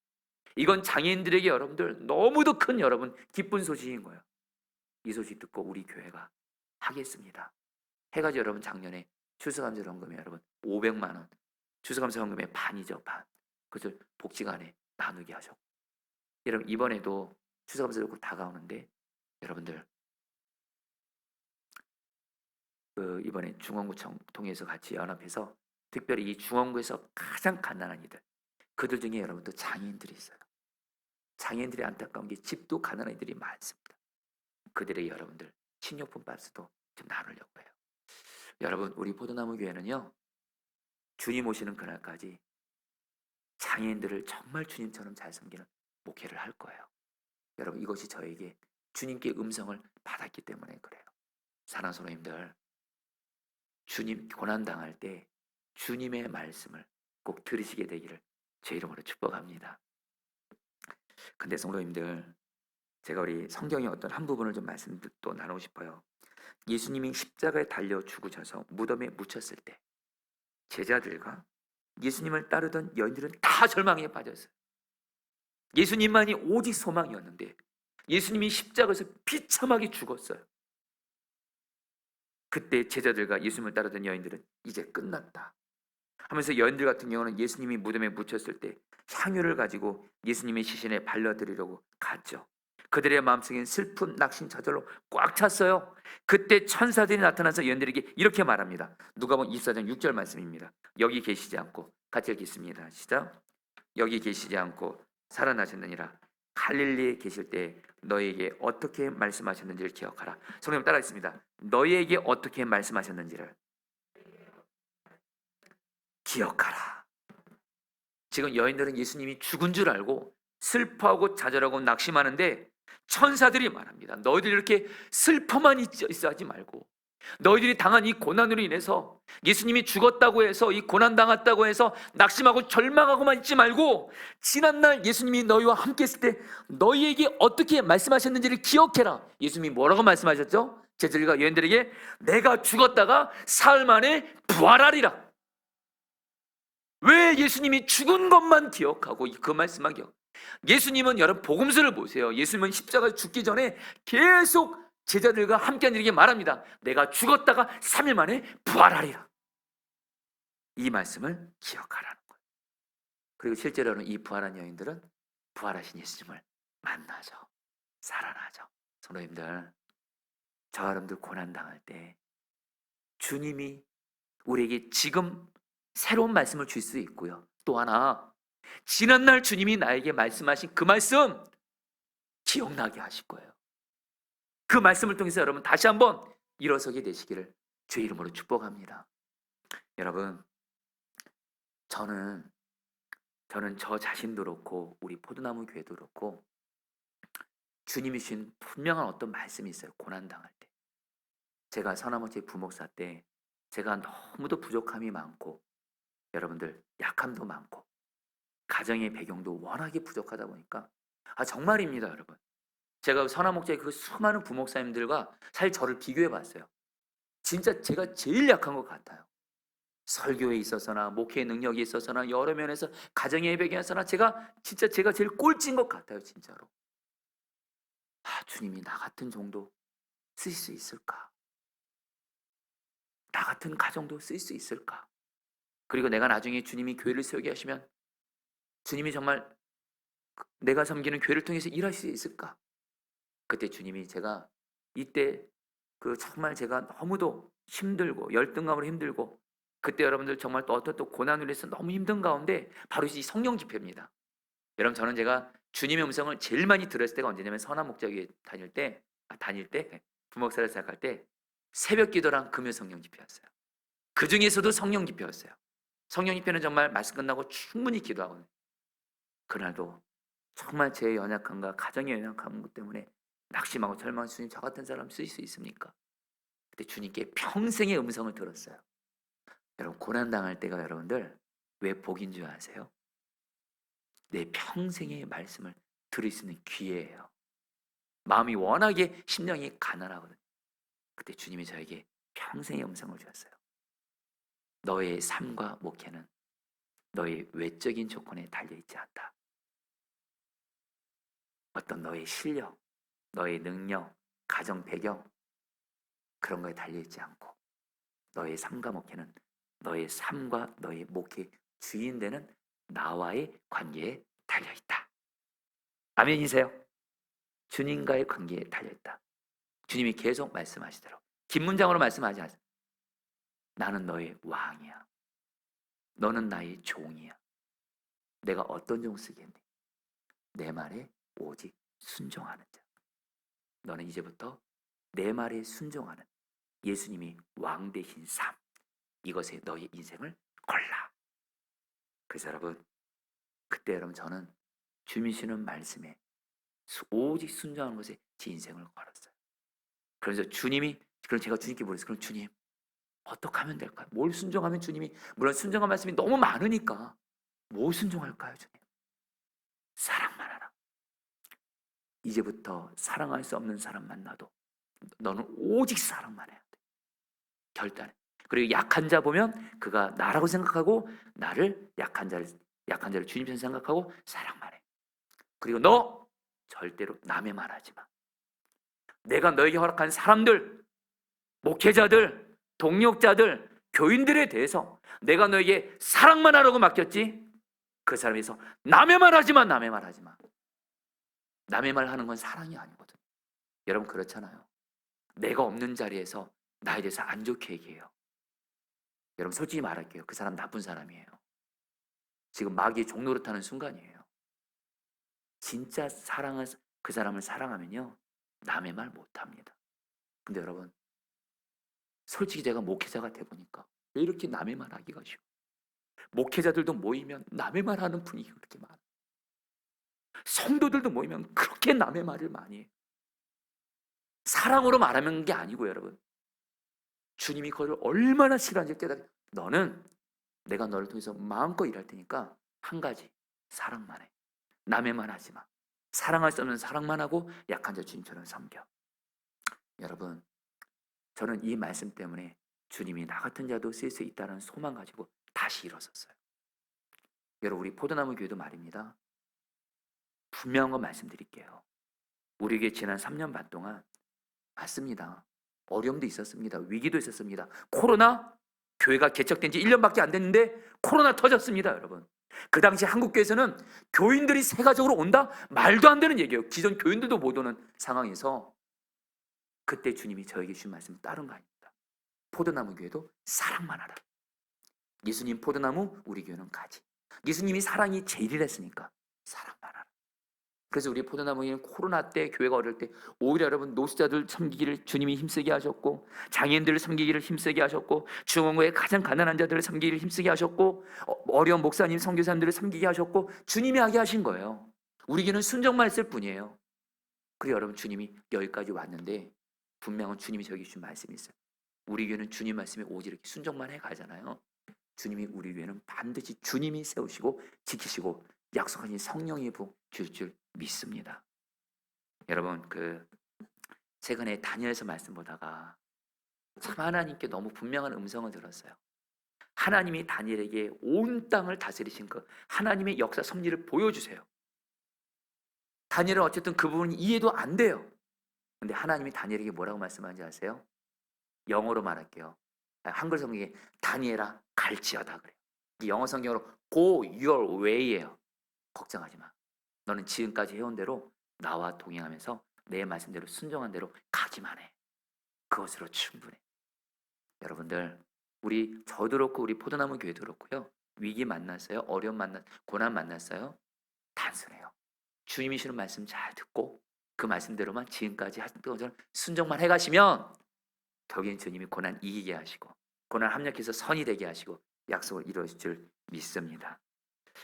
이건 장애인들에게 여러분들 너무도 큰 여러분 기쁜 소식인 거예요. 이 소식 듣고 우리 교회가 하겠습니다 해가지고 여러분 작년에 추수감사 헌금에 여러분 500만 원 추수감사 헌금의 반이죠, 반. 그것을 복지관에 나누게 하셨고, 여러분 이번에도 추수감사절 곧 다가오는데 여러분들 이번에 중원구청 통해서 같이 연합해서 특별히 이 중원구에서 가장 가난한 이들, 그들 중에 여러분도 장애인들이 있어요. 장애인들이 안타까운 게 집도 가난한 이들이 많습니다. 그들에게 여러분들 식료품 박스도 좀 나누려고 해요. 여러분 우리 포도나무 교회는요 주님 오시는 그날까지 장애인들을 정말 주님처럼 잘 섬기는 목회를 할 거예요. 여러분 이것이 저에게 주님께 음성을 받았기 때문에 그래요. 사랑하는 성도님들, 주님 고난당할 때 주님의 말씀을 꼭 들으시게 되기를 제 이름으로 축복합니다. 근데 성도님들, 제가 우리 성경의 어떤 한 부분을 좀 말씀 또 나누고 싶어요. 예수님이 십자가에 달려 죽으셔서 무덤에 묻혔을 때 제자들과 예수님을 따르던 여인들은 다 절망에 빠졌어요. 예수님만이 오직 소망이었는데 예수님이 십자가에서 비참하게 죽었어요. 그때 제자들과 예수님을 따르던 여인들은 이제 끝났다 하면서, 여인들 같은 경우는 예수님이 무덤에 묻혔을 때 향유를 가지고 예수님의 시신에 발라드리려고 갔죠. 그들의 마음속엔 슬픔, 낙심, 좌절로 꽉 찼어요. 그때 천사들이 나타나서 여인들에게 이렇게 말합니다. 누가복음 24장 6절 말씀입니다. 여기 계시지 않고, 같이 읽겠습니다. 시작. 여기 계시지 않고 살아나셨느니라. 갈릴리에 계실 때 너에게 어떻게 말씀하셨는지를 기억하라. 성도님 따라하겠습니다. 너에게 어떻게 말씀하셨는지를 기억하라. 지금 여인들은 예수님이 죽은 줄 알고 슬퍼하고 좌절하고 낙심하는데 천사들이 말합니다. 너희들이 이렇게 슬퍼만 있어 하지 말고, 너희들이 당한 이 고난으로 인해서 예수님이 죽었다고 해서 이 고난당했다고 해서 낙심하고 절망하고만 있지 말고, 지난날 예수님이 너희와 함께 있을 때 너희에게 어떻게 말씀하셨는지를 기억해라. 예수님이 뭐라고 말씀하셨죠? 제자들과 여인들에게 내가 죽었다가 사흘 만에 부활하리라. 왜 예수님이 죽은 것만 기억하고 그 말씀만 기억? 예수님은 여러분 복음서를 보세요. 예수님은 십자가에 죽기 전에 계속 제자들과 함께한 이에게 말합니다. 내가 죽었다가 3일 만에 부활하리라. 이 말씀을 기억하라는 거예요. 그리고 실제로는 이 부활한 여인들은 부활하신 예수님을 만나죠. 살아나죠. 성도님들, 저 여러분들 고난당할 때 주님이 우리에게 지금 새로운 말씀을 줄 수 있고요. 또 하나, 지난날 주님이 나에게 말씀하신 그 말씀 기억나게 하실 거예요. 그 말씀을 통해서 여러분 다시 한번 일어서게 되시기를 주의 이름으로 축복합니다. 여러분, 저는 저 자신도 그렇고 우리 포도나무 교회도 그렇고 주님이 주신 분명한 어떤 말씀이 있어요. 고난당할 때. 제가 서남원체 부목사 때 제가 너무도 부족함이 많고 여러분들 약함도 많고 가정의 배경도 워낙에 부족하다 보니까 정말입니다 여러분. 제가 서남목자의 그 수많은 부목사님들과 사실 저를 비교해 봤어요. 진짜 제가 제일 약한 것 같아요. 설교에 있어서나 목회의 능력에 있어서나 여러 면에서 가정의 배경에서나 제가 제일 꼴찌인 것 같아요 진짜로. 주님이 나 같은 정도 쓰실 수 있을까? 나 같은 가정도 쓸 수 있을까? 그리고 내가 나중에 주님이 교회를 세우게 하시면 주님이 정말 내가 섬기는 교회를 통해서 일하실 수 있을까? 그때 주님이 제가 이때 정말 제가 너무도 힘들고 열등감으로 힘들고 그때 여러분들 정말 또 어떤 또 고난을 해서 너무 힘든 가운데 바로 이 성령 집회입니다. 여러분 저는 제가 주님의 음성을 제일 많이 들었을 때가 언제냐면 선한 목자교회 다닐 때 부목사를 시작할 때 새벽 기도랑 금요 성령 집회였어요. 그 중에서도 성령 집회였어요. 성령 집회는 정말 말씀 끝나고 충분히 기도하거든요. 그날도 정말 제 연약함과 가정의 연약함 때문에 낙심하고 절망, 주님 저 같은 사람 쓰실 수 있습니까? 그때 주님께 평생의 음성을 들었어요. 여러분 고난당할 때가 여러분들 왜 복인 줄 아세요? 내 평생의 말씀을 들을 수 있는 기회예요. 마음이 워낙에 심령이 가난하거든요. 그때 주님이 저에게 평생의 음성을 주셨어요. 너의 삶과 목회는 너의 외적인 조건에 달려있지 않다. 어떤 너의 실력, 너의 능력, 가정 배경 그런 거에 달려있지 않고 너의 삶과 목회는 너의 삶과 너의 목회 주인 되는 나와의 관계에 달려있다. 아멘이세요? 주님과의 관계에 달려있다. 주님이 계속 말씀하시도록 긴 문장으로 말씀하지 않습니다. 나는 너의 왕이야. 너는 나의 종이야. 내가 어떤 종 쓰겠니? 내 말에 오직 순종하는 자. 너는 이제부터 내 말에 순종하는 예수님이 왕 되신 삶, 이것에 너의 인생을 걸라. 그래서 여러분 그때 여러분 저는 주님이 주시는 말씀에 오직 순종하는 것에 제 인생을 걸었어요. 그래서 주님이 그럼 제가 주님께 물었어요. 그럼 주님 어떻게 하면 될까요? 뭘 순종하면 주님이 물론 순종한 말씀이 너무 많으니까 뭐 순종할까요 주님? 사랑만 하라. 이제부터 사랑할 수 없는 사람 만나도 너는 오직 사랑만 해야 돼. 결단해. 그리고 약한 자 보면 그가 나라고 생각하고 나를 약한 자를 주님처럼 생각하고 사랑만 해. 그리고 너 절대로 남의 말 하지 마. 내가 너에게 허락한 사람들, 목회자들, 동력자들, 교인들에 대해서 내가 너에게 사랑만 하라고 맡겼지. 그 사람에서 남의 말 하지 마. 남의 말 하지 마. 남의 말 하는 건 사랑이 아니거든. 여러분 그렇잖아요. 내가 없는 자리에서 나에 대해서 안 좋게 얘기해요. 여러분 솔직히 말할게요. 그 사람 나쁜 사람이에요. 지금 마귀의 종노릇하는 순간이에요. 진짜 그 사람을 사랑하면요 남의 말 못합니다. 근데 여러분 솔직히 제가 목회자가 돼보니까 왜 이렇게 남의 말 하기가 쉬워? 목회자들도 모이면 남의 말 하는 분위기가 그렇게 많아. 성도들도 모이면 그렇게 남의 말을 많이 해요. 사랑으로 말하는 게 아니고 여러분 주님이 그걸 얼마나 싫어하는지 깨달아. 너는 내가 너를 통해서 마음껏 일할 테니까 한 가지 사랑만 해. 남의 말 하지 마. 사랑할 수 없는 사랑만 하고 약한 자 주님처럼 섬겨. 여러분 저는 이 말씀 때문에 주님이 나 같은 자도 쓸 수 있다는 소망 가지고 다시 일어섰어요. 여러분 우리 포도나무 교회도 말입니다. 분명한 거 말씀드릴게요. 우리에게 지난 3년 반 동안 맞습니다. 어려움도 있었습니다. 위기도 있었습니다. 코로나 교회가 개척된 지 1년밖에 안 됐는데 코로나 터졌습니다 여러분. 그 당시 한국교회에서는 교인들이 세가적으로 온다? 말도 안 되는 얘기예요. 기존 교인들도 못 오는 상황에서 그때 주님이 저에게 주신 말씀은 다른 거 아닙니다. 포도나무 교회도 사랑만 하라. 예수님 포도나무, 우리 교회는 가지. 예수님이 사랑이 제일이랬으니까 사랑만 하라. 그래서 우리 포도나무는 코로나 때, 교회가 어려울 때 오히려 여러분 노숙자들 섬기기를 주님이 힘쓰게 하셨고, 장애인들을 섬기기를 힘쓰게 하셨고, 중원교회 가장 가난한 자들을 섬기기를 힘쓰게 하셨고, 어려운 목사님, 선교사님들을 섬기게 하셨고, 주님이 하게 하신 거예요. 우리에게는 순종만 했을 뿐이에요. 그리고 여러분, 주님이 여기까지 왔는데 분명한 주님이 저기 주신 말씀이 있어요. 우리 교회는 주님 말씀에 오직 이렇게 순종만 해 가잖아요. 주님이 우리 교회는 반드시 주님이 세우시고 지키시고 약속하신 성령의 복 줄 줄 믿습니다. 여러분, 최근에 다니엘서 말씀 보다가 참 하나님께 너무 분명한 음성을 들었어요. 하나님이 다니엘에게 온 땅을 다스리신 그 하나님의 역사 섭리를 보여주세요. 다니엘은 어쨌든 그 부분이 이해도 안 돼요. 근데 하나님이 다니엘에게 뭐라고 말씀하는지 아세요? 영어로 말할게요. 한글 성경에 다니엘아 갈지어다 그래요. 이 영어 성경으로 go your way예요. 걱정하지 마. 너는 지금까지 해온 대로 나와 동행하면서 내 말씀대로 순종한 대로 가기만 해. 그것으로 충분해. 여러분들, 저도 그렇고 우리 포도나무 교회도 그렇고요. 위기 만났어요? 어려움 고난 만났어요? 단순해요. 주님이 주는 말씀 잘 듣고 그 말씀대로만 지금까지 하신 것처럼 순종만 해가시면 결국엔 주님이 고난 이기게 하시고 고난 합력해서 선이 되게 하시고 약속을 이루어질 줄 믿습니다.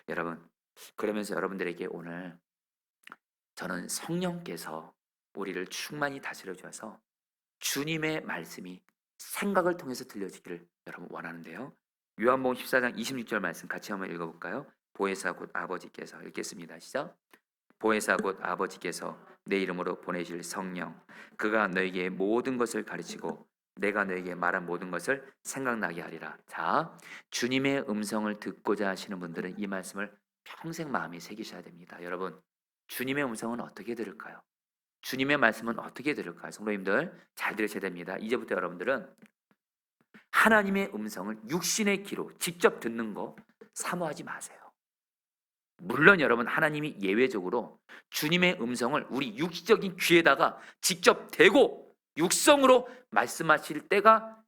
여러분, 그러면서 여러분들에게 오늘 저는 성령께서 우리를 충만히 다스려 주셔서 주님의 말씀이 생각을 통해서 들려지기를 여러분 원하는데요. 요한복음 14장 26절 말씀 같이 한번 읽어볼까요? 보혜사 곧 아버지께서, 읽겠습니다. 시작. 보혜사 곧 아버지께서 내 이름으로 보내실 성령, 그가 너에게 모든 것을 가르치고 내가 너에게 말한 모든 것을 생각나게 하리라. 자, 주님의 음성을 듣고자 하시는 분들은 이 말씀을 평생 마음에 새기셔야 됩니다. 여러분, 주님의 음성은 어떻게 들을까요? 주님의 말씀은 어떻게 들을까요? 성도님들 잘 들으셔야 됩니다. 이제부터 여러분들은 하나님의 음성을 육신의 귀로 직접 듣는 거 사모하지 마세요. 물론 여러분, 하나님이 예외적으로 주님의 음성을 우리 육적인 귀에다가 직접 대고 육성으로 말씀하실 때가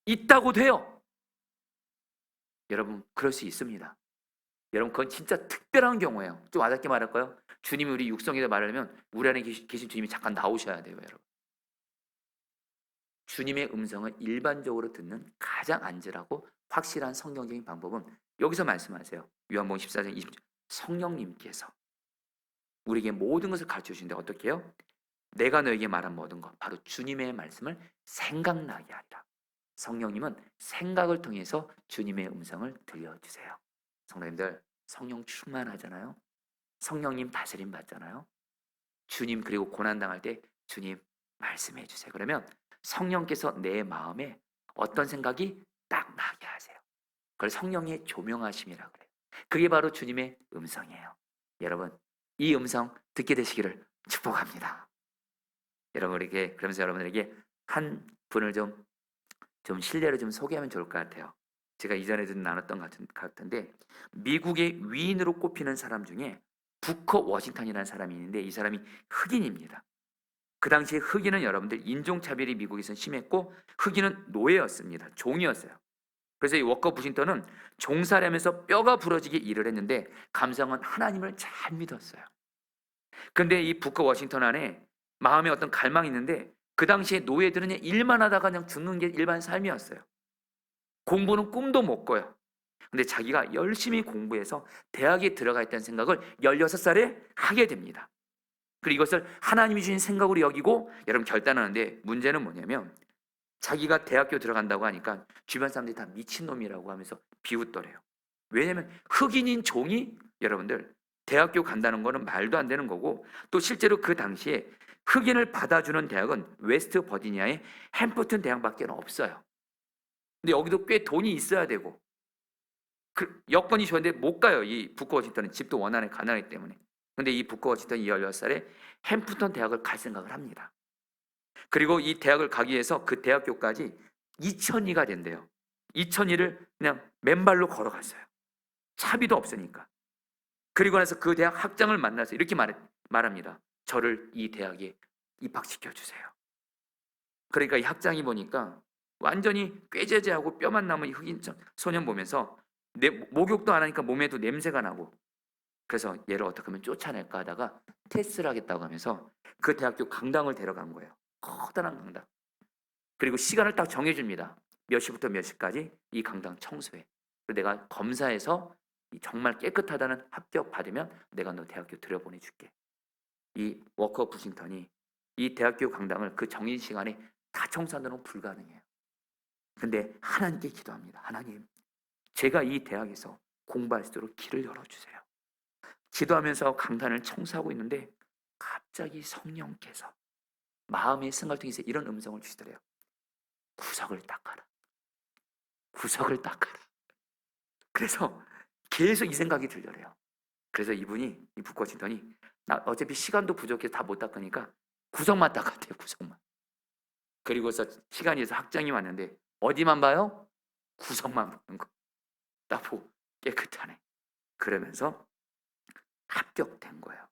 있다고 돼요. 여러분, 그럴 수 있습니다. 여러분, 그건 진짜 특별한 경우예요. 좀 와닿게 말할까요? 주님이 우리 육성에다 말하려면 우리 안에 계신 주님이 잠깐 나오셔야 돼요. 여러분, 주님의 음성을 일반적으로 듣는 가장 안전하고 확실한 성경적인 방법은 여기서 말씀하세요. 요한복음 14장 20절, 성령님께서 우리에게 모든 것을 가르쳐 주시는데 어떻게 해요? 내가 너에게 말한 모든 것, 바로 주님의 말씀을 생각나게 하리라. 성령님은 생각을 통해서 주님의 음성을 들려주세요. 성도님들, 성령 충만하잖아요. 성령님 다스림 받잖아요. 주님, 그리고 고난당할 때 주님 말씀해 주세요. 그러면 성령께서 내 마음에 어떤 생각이 딱 나게 하세요. 그걸 성령의 조명하심이라고 그래요. 그게 바로 주님의 음성이에요. 여러분, 이 음성 듣게 되시기를 축복합니다. 여러분에게, 그러면서 여러분에게 한 분을 좀 신뢰로 좀 소개하면 좋을 것 같아요. 제가 이전에도 나눴던 것 같은데, 미국의 위인으로 꼽히는 사람 중에 부커 워싱턴이라는 사람이 있는데 이 사람이 흑인입니다. 그 당시에 흑인은 여러분들 인종차별이 미국에서는 심했고 흑인은 노예였습니다. 종이었어요. 그래서 이 워커 워싱턴은 종살이하면서 뼈가 부러지게 일을 했는데 감성은 하나님을 잘 믿었어요. 그런데 이 부커 워싱턴 안에 마음에 어떤 갈망이 있는데 그 당시에 노예들은 그냥 일만 하다가 그냥 죽는 게 일반 삶이었어요. 공부는 꿈도 못 꿔요. 근데 자기가 열심히 공부해서 대학에 들어가 있다는 생각을 16살에 하게 됩니다. 그리고 이것을 하나님이 주신 생각으로 여기고 여러분 결단하는데, 문제는 뭐냐면 자기가 대학교 들어간다고 하니까 주변 사람들이 다 미친놈이라고 하면서 비웃더래요. 왜냐면 흑인인 종이 여러분들 대학교 간다는 거는 말도 안 되는 거고, 또 실제로 그 당시에 흑인을 받아주는 대학은 웨스트 버지니아의 햄프튼 대학밖에 없어요. 근데 여기도 꽤 돈이 있어야 되고 여건이 좋은데 못 가요. 이 부커 워싱턴은 집도 원안에 가난하기 때문에. 근데 이 부커 워싱턴이 16살에 햄프턴 대학을 갈 생각을 합니다. 그리고 이 대학을 가기 위해서 그 대학교까지 2000리가 된대요. 2000리를 그냥 맨발로 걸어갔어요. 차비도 없으니까. 그리고 나서 그 대학 학장을 만나서 이렇게 말합니다. 저를 이 대학에 입학시켜 주세요. 그러니까 이 학장이 보니까 완전히 꾀죄죄하고 뼈만 남은 이 흑인 소년 보면서 목욕도 안 하니까 몸에도 냄새가 나고, 그래서 얘를 어떻게 하면 쫓아낼까 하다가 테스트를 하겠다고 하면서 그 대학교 강당을 데려간 거예요. 커다란 강당. 그리고 시간을 딱 정해줍니다. 몇 시부터 몇 시까지 이 강당 청소해. 그리고 내가 검사해서 정말 깨끗하다는 합격 받으면 내가 너 대학교 들여보내줄게. 이 워커 부싱턴이 이 대학교 강당을 그 정해진 시간에 다 청소하는 건 불가능해요. 근데 하나님께 기도합니다. 하나님, 제가 이 대학에서 공부할 수 있도록 길을 열어주세요. 기도하면서 강단을 청소하고 있는데 갑자기 성령께서 마음의 생각을 통해서 이런 음성을 주시더래요. 구석을 닦아라. 구석을 닦아라. 그래서 계속 이 생각이 들더래요. 그래서 이분이, 이 북워싱턴이, 나 어차피 시간도 부족해서 다 못 닦으니까 구석만 닦았대요. 구석만. 그리고서 시간이 있어서 학장이 왔는데 어디만 봐요? 구석만 보는 거. 나 보고 깨끗하네. 그러면서 합격된 거예요.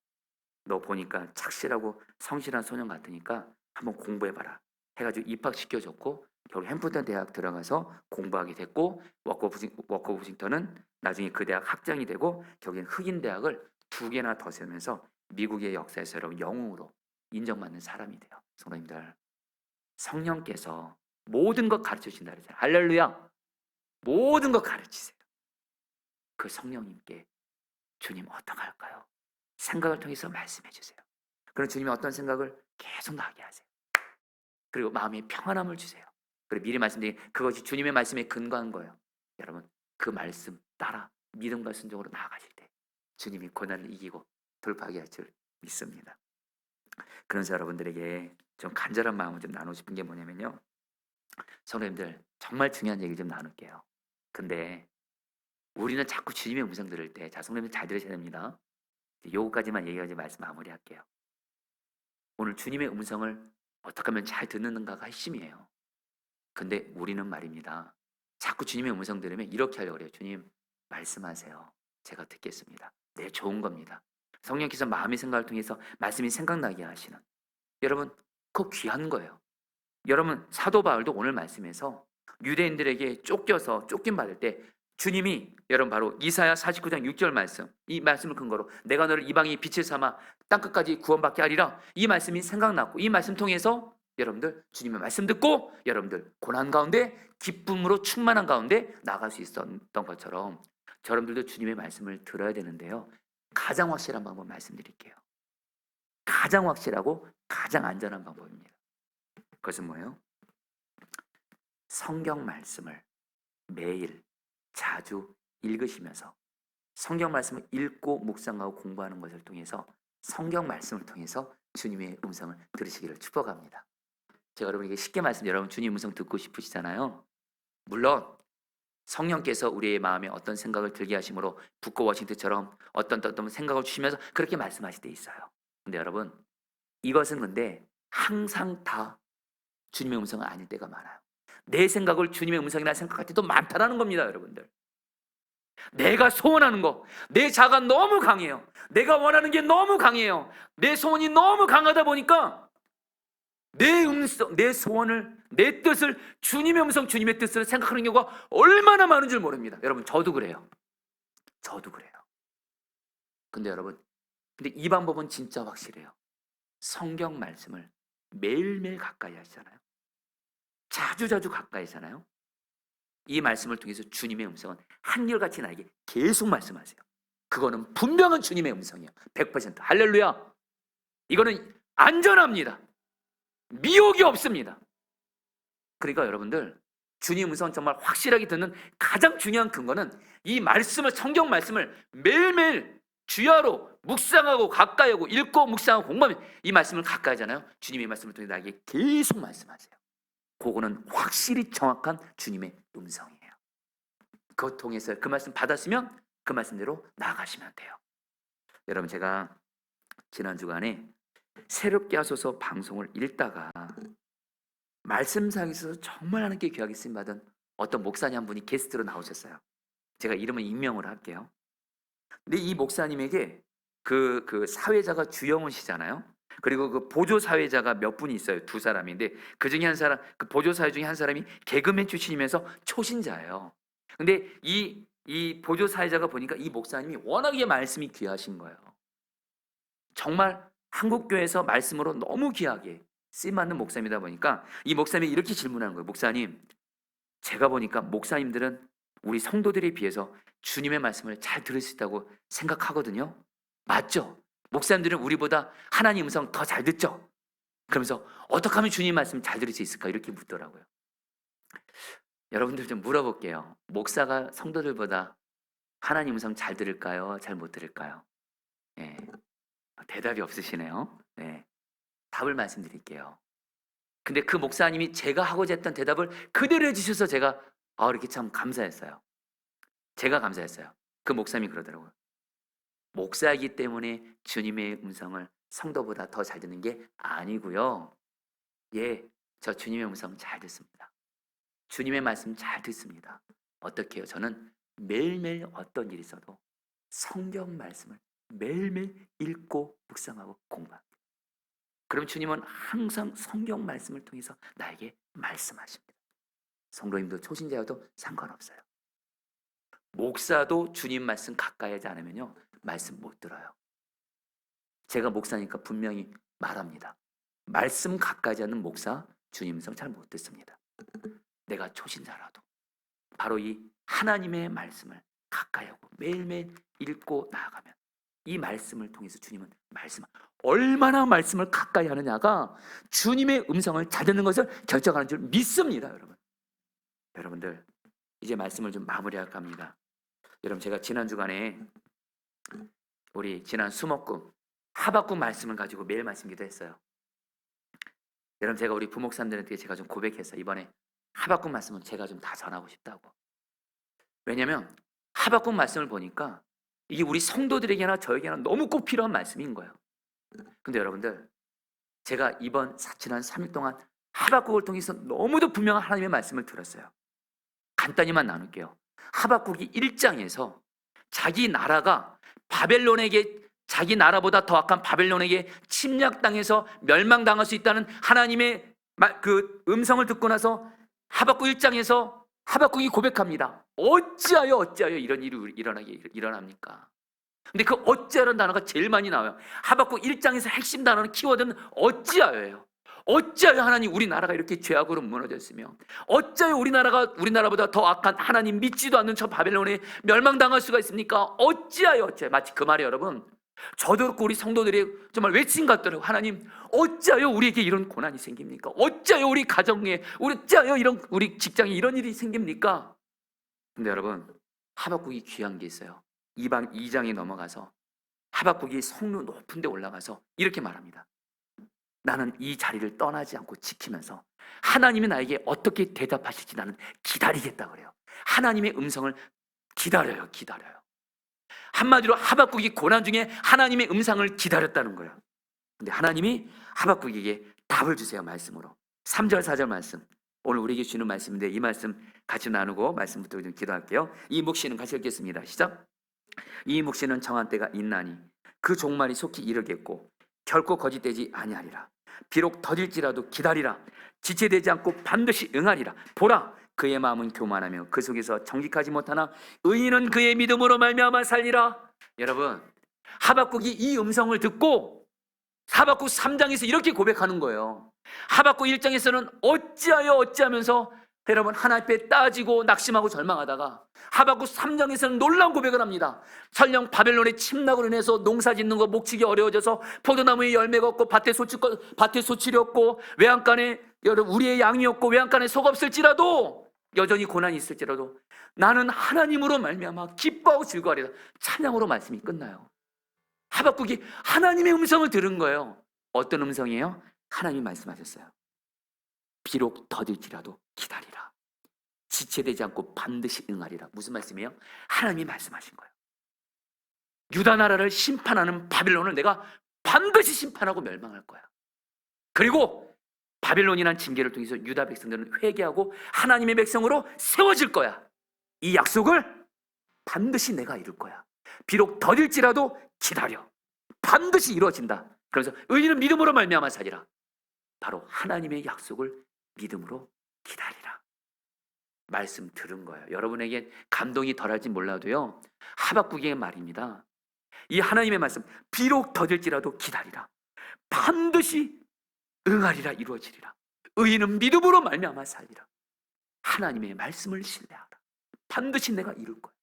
너 보니까 착실하고 성실한 소년 같으니까 한번 공부해봐라 해가지고 입학시켜줬고 결국 햄프턴 대학 들어가서 공부하게 됐고 워커 부싱턴은 나중에 그 대학 학장이 되고 결국엔 흑인 대학을 2개나 더 세우면서 미국의 역사에서 여러분 영웅으로 인정받는 사람이 돼요. 성도님들, 성령께서 모든 것 가르쳐 주신다 그랬잖아요. 할렐루야. 모든 것 가르치세요. 그 성령님께 주님 어떡할까요? 생각을 통해서 말씀해 주세요. 그럼 주님이 어떤 생각을 계속 나게 하세요. 그리고 마음에 평안함을 주세요. 그리고 미리 말씀드린 그것이 주님의 말씀에 근거한 거예요. 여러분, 그 말씀 따라 믿음과 순종으로 나아가실 때 주님이 고난을 이기고 돌파하게 할 줄 믿습니다. 그래서 여러분들에게 좀 간절한 마음을 좀 나누고 싶은 게 뭐냐면요, 성도님들 정말 중요한 얘기를 좀 나눌게요. 근데 우리는 자꾸 주님의 음성 들을 때, 자, 성도님들 잘 들으셔야 됩니다. 요거까지만 얘기하지 말씀 마무리할게요. 오늘 주님의 음성을 어떻게 하면 잘 듣는가가 핵심이에요. 근데 우리는 말입니다, 자꾸 주님의 음성 들으면 이렇게 하려고 그래요. 주님 말씀하세요. 제가 듣겠습니다. 네, 좋은 겁니다. 성령께서 마음의 생각을 통해서 말씀이 생각나게 하시는, 여러분 그거 귀한 거예요. 여러분 사도 바울도 오늘 말씀에서 유대인들에게 쫓겨서 쫓김받을 때 주님이 여러분 바로 이사야 49장 6절 말씀, 이 말씀을 근거로 내가 너를 이방인의 빛을 삼아 땅끝까지 구원받게 하리라, 이 말씀이 생각났고 이 말씀 통해서 여러분들 주님의 말씀 듣고 여러분들 고난 가운데 기쁨으로 충만한 가운데 나갈 수 있었던 것처럼 여러분들도 주님의 말씀을 들어야 되는데요, 가장 확실한 방법 말씀드릴게요. 가장 확실하고 가장 안전한 방법입니다. 그것은 뭐예요? 성경 말씀을 매일 자주 읽으시면서 성경 말씀을 읽고 묵상하고 공부하는 것을 통해서 성경 말씀을 통해서 주님의 음성을 들으시기를 축복합니다. 제가 여러분에게 쉽게 말씀, 여러분 주님 음성 듣고 싶으시잖아요. 물론 성령께서 우리의 마음에 어떤 생각을 들게 하심으로 북고 워싱턴처럼 어떤 생각을 주시면서 그렇게 말씀하실 때 있어요. 근데 여러분 이것은 근데 항상 다 주님의 음성은 아닐 때가 많아요. 내 생각을 주님의 음성이라 생각할 때도 많다라는 겁니다. 여러분들, 내가 소원하는 거, 내 자가 너무 강해요. 내가 원하는 게 너무 강해요. 내 소원이 너무 강하다 보니까 내 음성, 내 소원을, 내 뜻을 주님의 음성, 주님의 뜻을 생각하는 경우가 얼마나 많은 줄 모릅니다. 여러분 저도 그래요. 저도 그래요. 근데 여러분, 근데 이 방법은 진짜 확실해요. 성경 말씀을 매일매일 가까이 하시잖아요. 자주 가까이 하잖아요. 이 말씀을 통해서 주님의 음성은 한결같이 나에게 계속 말씀하세요. 그거는 분명한 주님의 음성이에요. 100%. 할렐루야. 이거는 안전합니다. 미혹이 없습니다. 그러니까 여러분들 주님 음성 정말 확실하게 듣는 가장 중요한 근거는 이 말씀을, 성경 말씀을 매일매일 주야로 묵상하고 가까이 하고 읽고 묵상하고 공부하면 이 말씀을 가까이 하잖아요. 주님의 말씀을 통해 나에게 계속 말씀하세요. 그거는 확실히 정확한 주님의 음성이에요. 그것 통해서 그 말씀 받았으면 그 말씀대로 나아가시면 돼요. 여러분 제가 지난 주간에 새롭게 하소서 방송을 읽다가 말씀상에서 정말 하나님께 귀하게 쓰임받은 어떤 목사님 한 분이 게스트로 나오셨어요. 제가 이름은 익명으로 할게요. 근데 이 목사님에게 그 사회자가 주영훈 씨잖아요. 그리고 그 보조 사회자가 몇 분이 있어요. 2사람인데 그 중에 한 사람, 그 보조 사회 중에 한 사람이 개그맨 출신이면서 초신자예요. 근데 이 보조 사회자가 보니까 이 목사님이 워낙에 말씀이 귀하신 거예요. 정말 한국교회에서 말씀으로 너무 귀하게 쓰임받는 목사님이다 보니까 이 목사님이 이렇게 질문하는 거예요. 목사님, 제가 보니까 목사님들은 우리 성도들에 비해서 주님의 말씀을 잘 들을 수 있다고 생각하거든요. 맞죠? 목사님들은 우리보다 하나님 음성 더 잘 듣죠? 그러면서 어떻게 하면 주님 말씀 잘 들을 수 있을까? 이렇게 묻더라고요. 여러분들 좀 물어볼게요. 목사가 성도들보다 하나님 음성 잘 들을까요? 잘 못 들을까요? 네. 대답이 없으시네요. 네. 답을 말씀드릴게요. 근데 그 목사님이 제가 하고자 했던 대답을 그대로 해주셔서 제가 이렇게 참 감사했어요. 제가 감사했어요. 그 목사님이 그러더라고요. 목사이기 때문에 주님의 음성을 성도보다 더 잘 듣는 게 아니고요. 예, 저 주님의 음성 잘 듣습니다. 주님의 말씀 잘 듣습니다. 어떻게 해요? 저는 매일매일 어떤 일이 있어도 성경 말씀을 매일매일 읽고 묵상하고 공부합니다. 그럼 주님은 항상 성경 말씀을 통해서 나에게 말씀하십니다. 성도님도 초신자여도 상관없어요. 목사도 주님 말씀 가까이 하지 않으면요, 말씀 못 들어요. 제가 목사니까 분명히 말합니다. 말씀 가까이 하지 않는 목사, 주님 음성 잘 못 듣습니다. 내가 초신자라도 바로 이 하나님의 말씀을 가까이 하고 매일매일 읽고 나아가면 이 말씀을 통해서 주님은 얼마나 말씀을 가까이 하느냐가 주님의 음성을 잘 듣는 것을 결정하는 줄 믿습니다. 여러분들 이제 말씀을 좀 마무리할까 합니다. 여러분, 제가 지난 주간에 우리 지난 수목금 하박국 말씀을 가지고 매일 말씀 기도했어요. 여러분, 제가 우리 부목사님들한테 제가 좀 고백했어요. 이번에 하박국 말씀은 제가 좀 다 전하고 싶다고. 왜냐하면 하박국 말씀을 보니까 이게 우리 성도들에게나 저에게나 너무 꼭 필요한 말씀인 거예요. 근데 여러분들, 제가 지난 3일 동안 하박국을 통해서 너무도 분명한 하나님의 말씀을 들었어요. 간단히만 나눌게요. 하박국이 1장에서 자기 나라가 자기 나라보다 더 악한 바벨론에게 침략당해서 멸망당할 수 있다는 하나님의 그 음성을 듣고 나서 하박국 1장에서 하박국이 고백합니다. 어찌하여 이런 일이 일어납니까? 근데 그 어찌하라는 단어가 제일 많이 나와요. 하박국 1장에서 핵심 단어는 키워드는 어찌하여예요. 어찌하여 하나님 우리나라가 이렇게 죄악으로 무너졌으며 어찌하여 우리나라보다 더 악한 하나님 믿지도 않는 저 바벨론에 멸망당할 수가 있습니까? 어찌하여 마치 그 말이 여러분 저도 그렇고 우리 성도들이 정말 외침 같더라고요. 하나님 어찌하여 우리에게 이런 고난이 생깁니까? 어찌하여 우리 가정에 어찌하여 우리 직장에 이런 일이 생깁니까? 근데 여러분, 하박국이 귀한 게 있어요. 2장에 넘어가서 하박국이 성루 높은 데 올라가서 이렇게 말합니다. 나는 이 자리를 떠나지 않고 지키면서 하나님이 나에게 어떻게 대답하실지 나는 기다리겠다 그래요. 하나님의 음성을 기다려요. 한마디로 하박국이 고난 중에 하나님의 음성을 기다렸다는 거예요. 근데 하나님이 하박국에게 답을 주세요. 말씀으로. 3절 4절 말씀, 오늘 우리에게 주는 말씀인데 이 말씀 같이 나누고 말씀부터 좀 기도할게요. 이 묵시는 같이 읽겠습니다. 시작. 이 묵시는 정한 때가 있나니 그 종말이 속히 이르겠고 결코 거짓되지 아니하리라. 비록 더딜지라도 기다리라. 지체되지 않고 반드시 응하리라. 보라, 그의 마음은 교만하며 그 속에서 정직하지 못하나 의인은 그의 믿음으로 말미암아 살리라. 여러분, 하박국이 이 음성을 듣고 하박국 3장에서 이렇게 고백하는 거예요. 하박국 1장에서는 어찌하면서 여러분 하나님 앞에 따지고 낙심하고 절망하다가 하박국 3장에서는 놀라운 고백을 합니다. 설령 바벨론의 침략으로 인해서 농사 짓는 거 목치기 어려워져서 포도나무에 열매가 없고 밭에 소출이 없고 외양간에 우리의 양이 없고 외양간에 속 없을지라도 여전히 고난이 있을지라도 나는 하나님으로 말미암아 기뻐하고 즐거워하리라. 찬양으로 말씀이 끝나요. 하박국이 하나님의 음성을 들은 거예요. 어떤 음성이에요? 하나님이 말씀하셨어요. 비록 더딜지라도 기다리라. 지체되지 않고 반드시 응하리라. 무슨 말씀이에요? 하나님이 말씀하신 거예요. 유다 나라를 심판하는 바벨론을 내가 반드시 심판하고 멸망할 거야. 그리고 바벨론이라는 징계를 통해서 유다 백성들은 회개하고 하나님의 백성으로 세워질 거야. 이 약속을 반드시 내가 이룰 거야. 비록 더딜지라도 기다려. 반드시 이루어진다. 그래서 의인은 믿음으로 말미암아 살리라. 바로 하나님의 약속을 믿음으로 기다리라. 말씀 들은 거예요. 여러분에게 감동이 덜할지 몰라도요, 하박국의 말입니다. 이 하나님의 말씀, 비록 더딜지라도 기다리라. 반드시 응하리라, 이루어지리라. 의인은 믿음으로 말미암아 살리라. 하나님의 말씀을 신뢰하라. 반드시 내가 이룰 거야.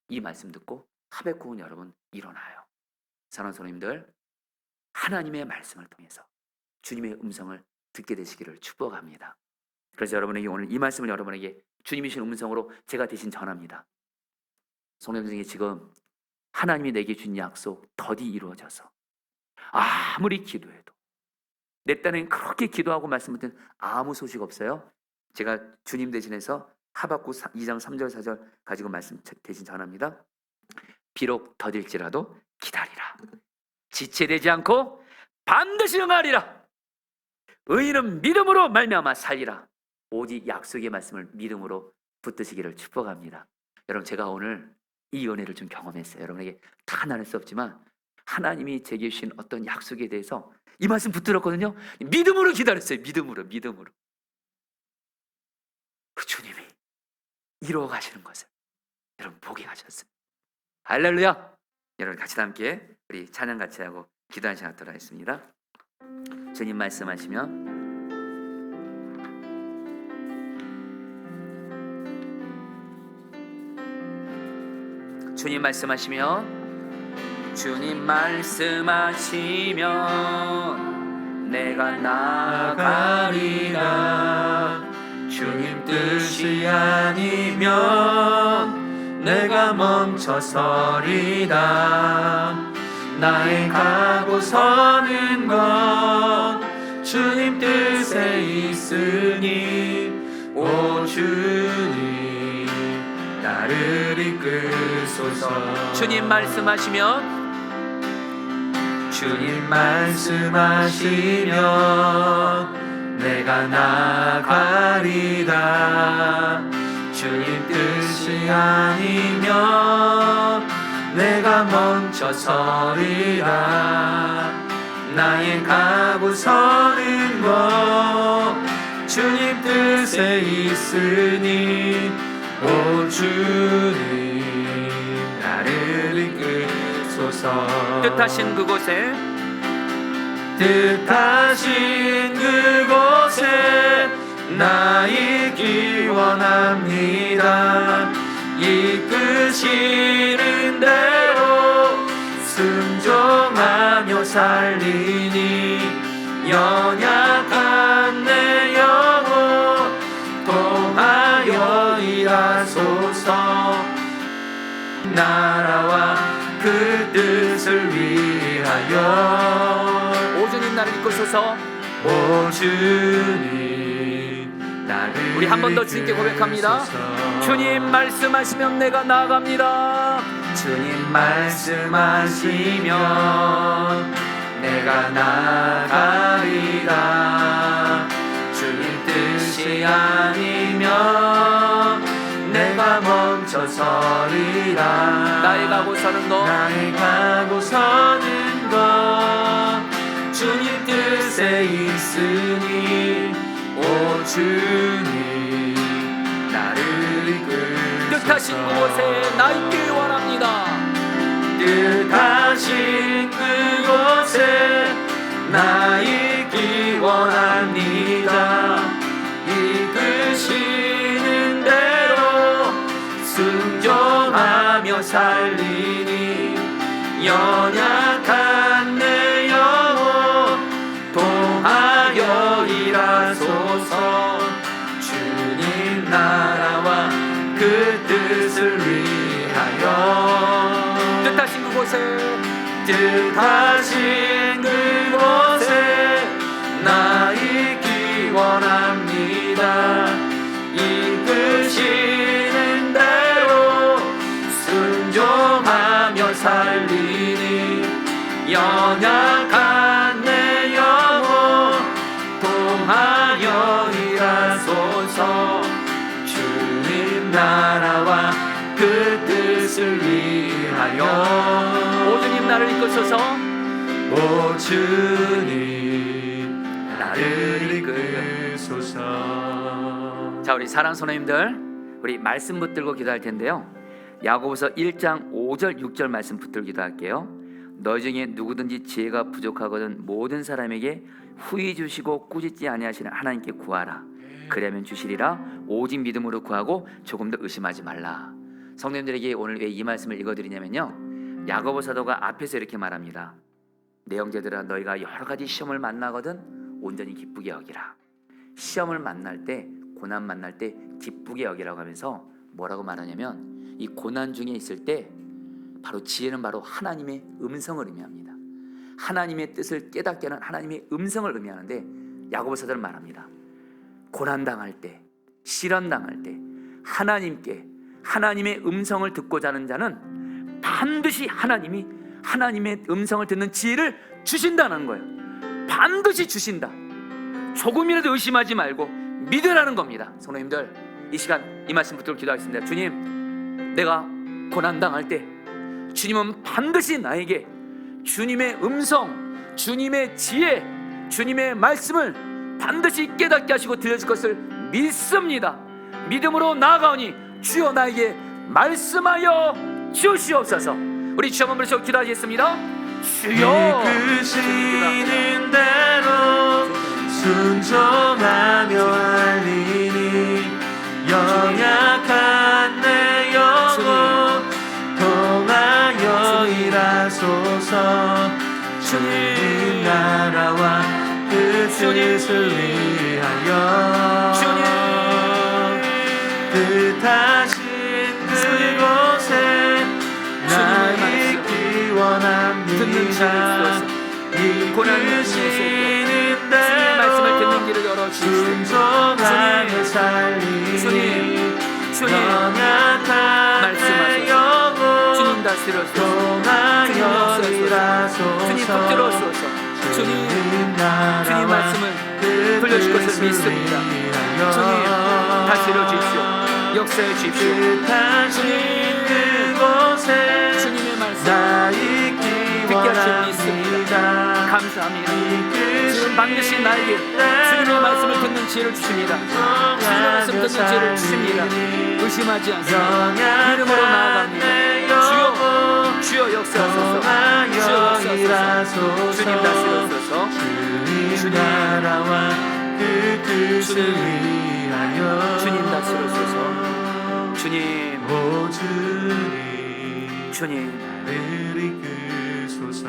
이 말씀 듣고 하백국은 여러분 일어나요. 사랑하는 성도님들, 하나님의 말씀을 통해서 주님의 음성을 듣게 되시기를 축복합니다. 그래서 여러분에게 오늘 이 말씀을 여러분에게 주님이 주신 음성으로 제가 대신 전합니다. 성도님들에게 지금 하나님이 내게 준 약속 더디 이루어져서 아무리 기도해도 내 딴엔 그렇게 기도하고 말씀드린 아무 소식 없어요. 제가 주님 대신해서 하박국 2장 3절 4절 가지고 말씀 대신 전합니다. 비록 더딜지라도 기다리라. 지체되지 않고 반드시 응하리라. 의인은 믿음으로 말미암아 살리라. 오직 약속의 말씀을 믿음으로 붙드시기를 축복합니다. 여러분, 제가 오늘 이 은혜를 좀 경험했어요. 여러분에게 다 나눌 수 없지만 하나님이 제게 주신 어떤 약속에 대해서 이 말씀 붙들었거든요. 믿음으로 기다렸어요. 믿음으로. 그 주님이 이루어 가시는 것을 여러분 보게 하셨습니다. 할렐루야. 여러분 같이 함께 우리 찬양 같이 하고 기도하는 시간 갖도록 하겠습니다. 주님 말씀하시면 주님 말씀하시면 내가 나아가리라. 주님 뜻이 아니면 내가 멈춰서리라. 나의 가고 서는 건 주님 뜻에 있으니 오 주님 나를 이끌소서. 주님 말씀하시면 내가 나아가리라. 주님 뜻이 아니면 내가 멈춰서리라. 나의 가고 서는 것 주님 뜻에 있으니 오 주님 나를 이끌소서. 뜻하신 그곳에 나 있기 원합니다. 이끄시는 대로 순종하며 살리니 연약한 내 영혼 통하여 일하소서. 나라와 그 뜻을 위하여 오 주님 나를 이끌소서. 오 주님 나를 우리 한 번 더 주님께 고백합니다. 주님 말씀하시면 내가 나아갑니다. 주님 말씀하시면 내가 나아가리라. 주님 뜻이 아니면 내가 멈춰서리라. 나의 가고 서는 것 주님 뜻에 있으니 오 주님 나를 뜻하신 그곳에 나 있길 원합니다. 뜻하신 그곳에 나 있기 원합니다. 이끄시는 대로 순종하며 살리니 연약한 내 영혼 통하여 일하소서. 주님 나라와 그 뜻을 위하여 뜻하신 그곳에 나 있기 원합니다. 이끄시는 대로 순종하며 살리니 연약한 내 영혼 통하여 일하소서. 주님 나라와 그 뜻을 위하여 오 주님 나를 이끌소서. 오 주님 나를 이끌소서. 자, 우리 사랑 선생님들, 우리 말씀 붙들고 기도할 텐데요. 야고보서 1장 5절 6절 말씀 붙들고 기도할게요. 너희 중에 누구든지 지혜가 부족하거든 모든 사람에게 후히 주시고 꾸짖지 아니하시는 하나님께 구하라. 그러면 주시리라. 오직 믿음으로 구하고 조금도 의심하지 말라. 성도님들에게 오늘 왜 이 말씀을 읽어드리냐면요, 야고보 사도가 앞에서 이렇게 말합니다. 내 형제들아, 너희가 여러 가지 시험을 만나거든 온전히 기쁘게 여기라. 시험을 만날 때, 고난 만날 때 기쁘게 여기라고 하면서 뭐라고 말하냐면, 이 고난 중에 있을 때 바로 지혜는 바로 하나님의 음성을 의미합니다. 하나님의 뜻을 깨닫게 하는 하나님의 음성을 의미하는데, 야고보 사도는 말합니다. 고난당할 때, 시련당할 때 하나님께, 하나님의 음성을 듣고자 하는 자는 반드시 하나님이 하나님의 음성을 듣는 지혜를 주신다는 거예요. 반드시 주신다. 조금이라도 의심하지 말고 믿으라는 겁니다. 성도님들, 이 시간 이 말씀 붙들고 기도하겠습니다. 주님, 내가 고난당할 때 주님은 반드시 나에게 주님의 음성, 주님의 지혜, 주님의 말씀을 반드시 깨닫게 하시고 들려줄 것을 믿습니다. 믿음으로 나아가오니 주여 나에게 말씀하여 주시옵소서. 우리 주여 한번 부르시고 기도하겠습니다. 주여, 이끄시는 대로 순종하며 알리니 연약한 내 영혼 통하여 일하소서. 주님 나라와 그 뜻을 위하여 뜻하신 그곳에 나 있기 원합니다. 이끄시는 대로 말씀을 듣는 길을 열어주시옵소서. 순종하며 살리니 연약한 내 영혼 주님 다스려주소서. 통하여 일하소서. 주님 붙들어주소서. 주님 말씀을 들려줄 것을 믿습니다. 주님 다스려 주십시오. 역사해 주십시오. 뜻하신 그곳에 주님의 말씀 나 있기 듣게 하시니 믿습니다. 감사합니다. 주님 반드시 나에게 주님의 말씀을 듣는 지혜를 주십니다. 주님의 말씀 듣는 지혜를 주십니다. 의심하지 않습니다. 믿음으로 나아갑니다. 주여 역사하소서. 주여 역사하소서. 주님 다스려주소서. 주님 나라와 그 뜻을 위하여 주님 다스려주소서. 주님, 주님. 나를 이끄소서.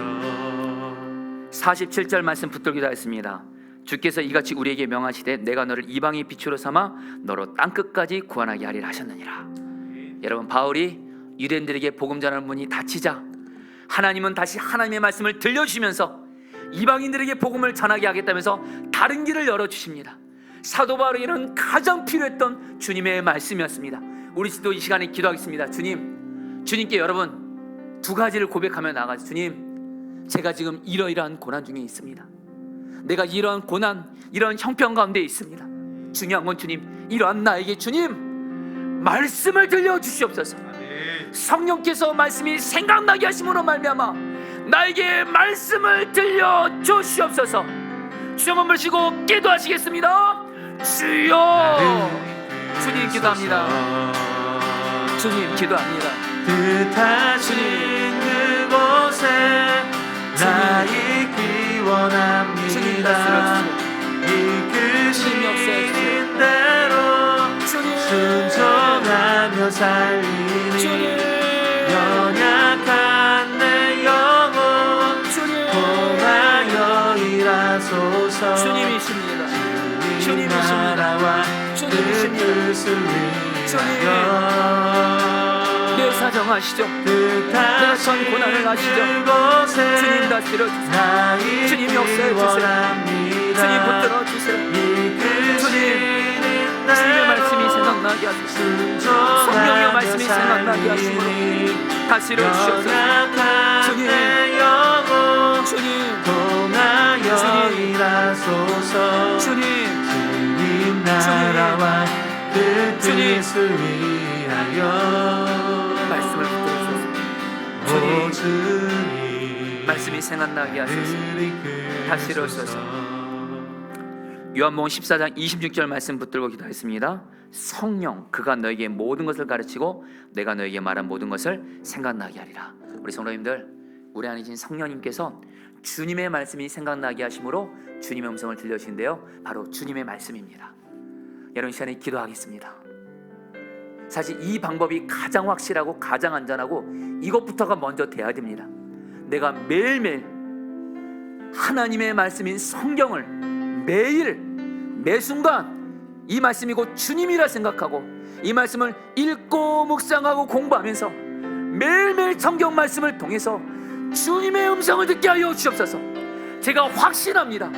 47절 말씀 붙들기도 했습니다. 주께서 이같이 우리에게 명하시되 내가 너를 이방의 빛으로 삼아 너로 땅끝까지 구원하게 하리라 하셨느니라. 여러분, 바울이 유대인들에게 복음 전하는 문이 닫히자 하나님은 다시 하나님의 말씀을 들려주시면서 이방인들에게 복음을 전하게 하겠다면서 다른 길을 열어주십니다. 사도 바울에게는 가장 필요했던 주님의 말씀이었습니다. 우리도 이 시간에 기도하겠습니다. 주님께 여러분 두 가지를 고백하며 나가죠. 주님, 제가 지금 이러이러한 고난 중에 있습니다. 내가 이러한 고난, 이러한 형편 가운데 있습니다. 중요한 건 주님, 이러한 나에게 주님 말씀을 들려주시옵소서. 성령께서 말씀이 생각나게 하심으로 말미암아 나에게 말씀을 들려주시옵소서. 주여 한번 부르시고 기도하시겠습니다. 주여, 주님 기도합니다. 주님 기도합니다. 뜻하신 그곳에 나 있기 원합니다. 이끄시는 대로 순종하며 살리니 연약한 내 영혼 통하여 일하소서. 주님이십니다. 주님 나라와 그 뜻을 위하여 내 사정하시죠. 내 전 고난을 아시죠. 주님 다스려주세요. 주님 역사해주세요. 주님 붙들어주세요. 주님의 말씀이 생각나게 하시고 성령의 말씀이 생각나게 하시므로 다스려주시옵소서. 주님 통하여 일하소서. 주님 나라와 그 뜻을 위하여 말씀을 붙들어주소서. 주님 말씀이 생각나게 하소서. 다스려주소서. 요한복음 14장 26절 말씀 붙들고 기도했습니다. 성령, 그가 너에게 모든 것을 가르치고 내가 너에게 말한 모든 것을 생각나게 하리라. 우리 성도님들, 우리 안에 계신 성령님께서 주님의 말씀이 생각나게 하심으로 주님의 음성을 들려주신데요, 바로 주님의 말씀입니다. 여러분, 이 시간에 기도하겠습니다. 사실 이 방법이 가장 확실하고 가장 안전하고 이것부터가 먼저 돼야 됩니다. 내가 매일매일 하나님의 말씀인 성경을 매일 매순간 이 말씀이 곧 주님이라 생각하고 이 말씀을 읽고 묵상하고 공부하면서 매일매일 성경 말씀을 통해서 주님의 음성을 듣게 하여 주옵소서. 제가 확신합니다.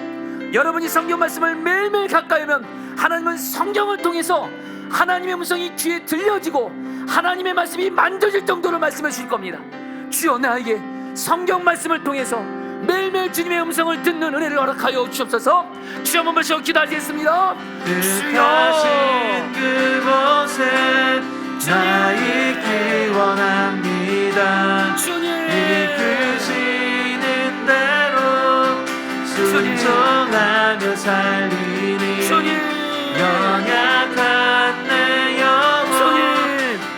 여러분이 성경 말씀을 매일매일 가까이 하면 하나님은 성경을 통해서 하나님의 음성이 귀에 들려지고 하나님의 말씀이 만져질 정도로 말씀해 주실 겁니다. 주여, 나에게 성경 말씀을 통해서 매일매일 주님의 음성을 듣는 은혜를 허락하여 주옵소서. 주여, 한번 마시고 기도하겠습니다. 뜻하신 그곳에 나 있기 원합니다. 주님, 이끄시는 대로 순종하며 살리니 주님, 연약한 내 영혼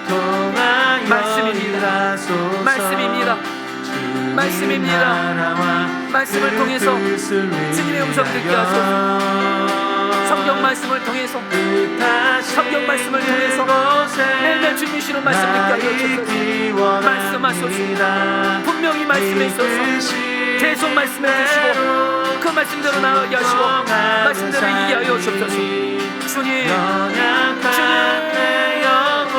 통하여 말씀입니다. 일하소서. 말씀입니다. 말씀입니다. 말씀을 통해서 주님의 음성 듣게 하소서. 성경 말씀을 통해서, 성경 말씀을 통해서 매일매일 주님이 주시는 말씀 듣게 하여 주옵소서. 말씀하소서. 분명히 말씀해 주소서. 계속 말씀해 주시고 그 말씀대로 나아가게 하시고 말씀대로 이기게 하여 주옵소서. 주님, 연약한 내 영혼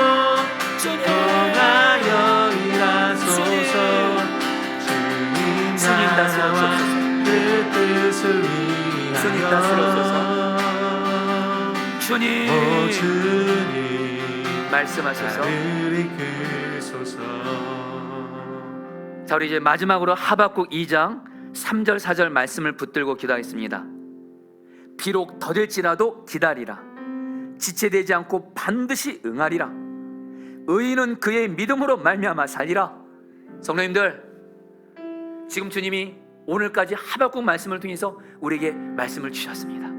통하여 일하소서. 주님 다스려주옵소서. 그 뜻을 위하여 주님 다스려주옵소서. 주님, 오 주님 말씀하셔서. 나를 이끄소서. 자, 우리 이제 마지막으로 하박국 2장 3절 4절 말씀을 붙들고 기도하겠습니다. 비록 더딜지라도 기다리라. 지체되지 않고 반드시 응하리라. 의인은 그의 믿음으로 말미암아 살리라. 성도님들, 지금 주님이 오늘까지 하박국 말씀을 통해서 우리에게 말씀을 주셨습니다.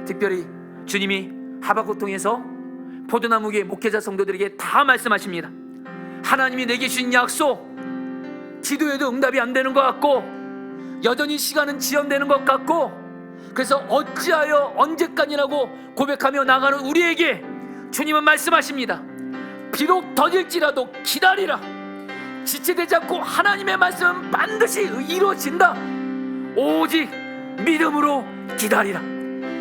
특별히 주님이 하박국 통해서 포도나무교회 목회자 성도들에게 다 말씀하십니다. 하나님이 내게 주신 약속, 기도해도 응답이 안 되는 것 같고 여전히 시간은 지연되는 것 같고, 그래서 어찌하여 언제까지라고 고백하며 나가는 우리에게 주님은 말씀하십니다. 비록 더딜지라도 기다리라. 지체되지 않고 하나님의 말씀은 반드시 이루어진다. 오직 믿음으로 기다리라.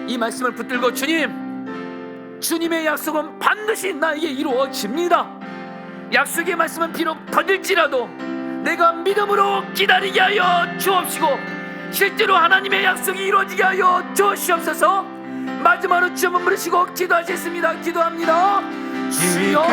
이 말씀을 붙들고 주님의 약속은 반드시 나에게 이루어집니다. 약속의 말씀은 비록 더딜지라도 내가 믿음으로 기다리게 하여 주옵시고 실제로 하나님의 약속이 이루어지게 하여 주시옵소서. 마지막으로 주여 부르시고 기도하겠습니다. 기도합니다. 주여.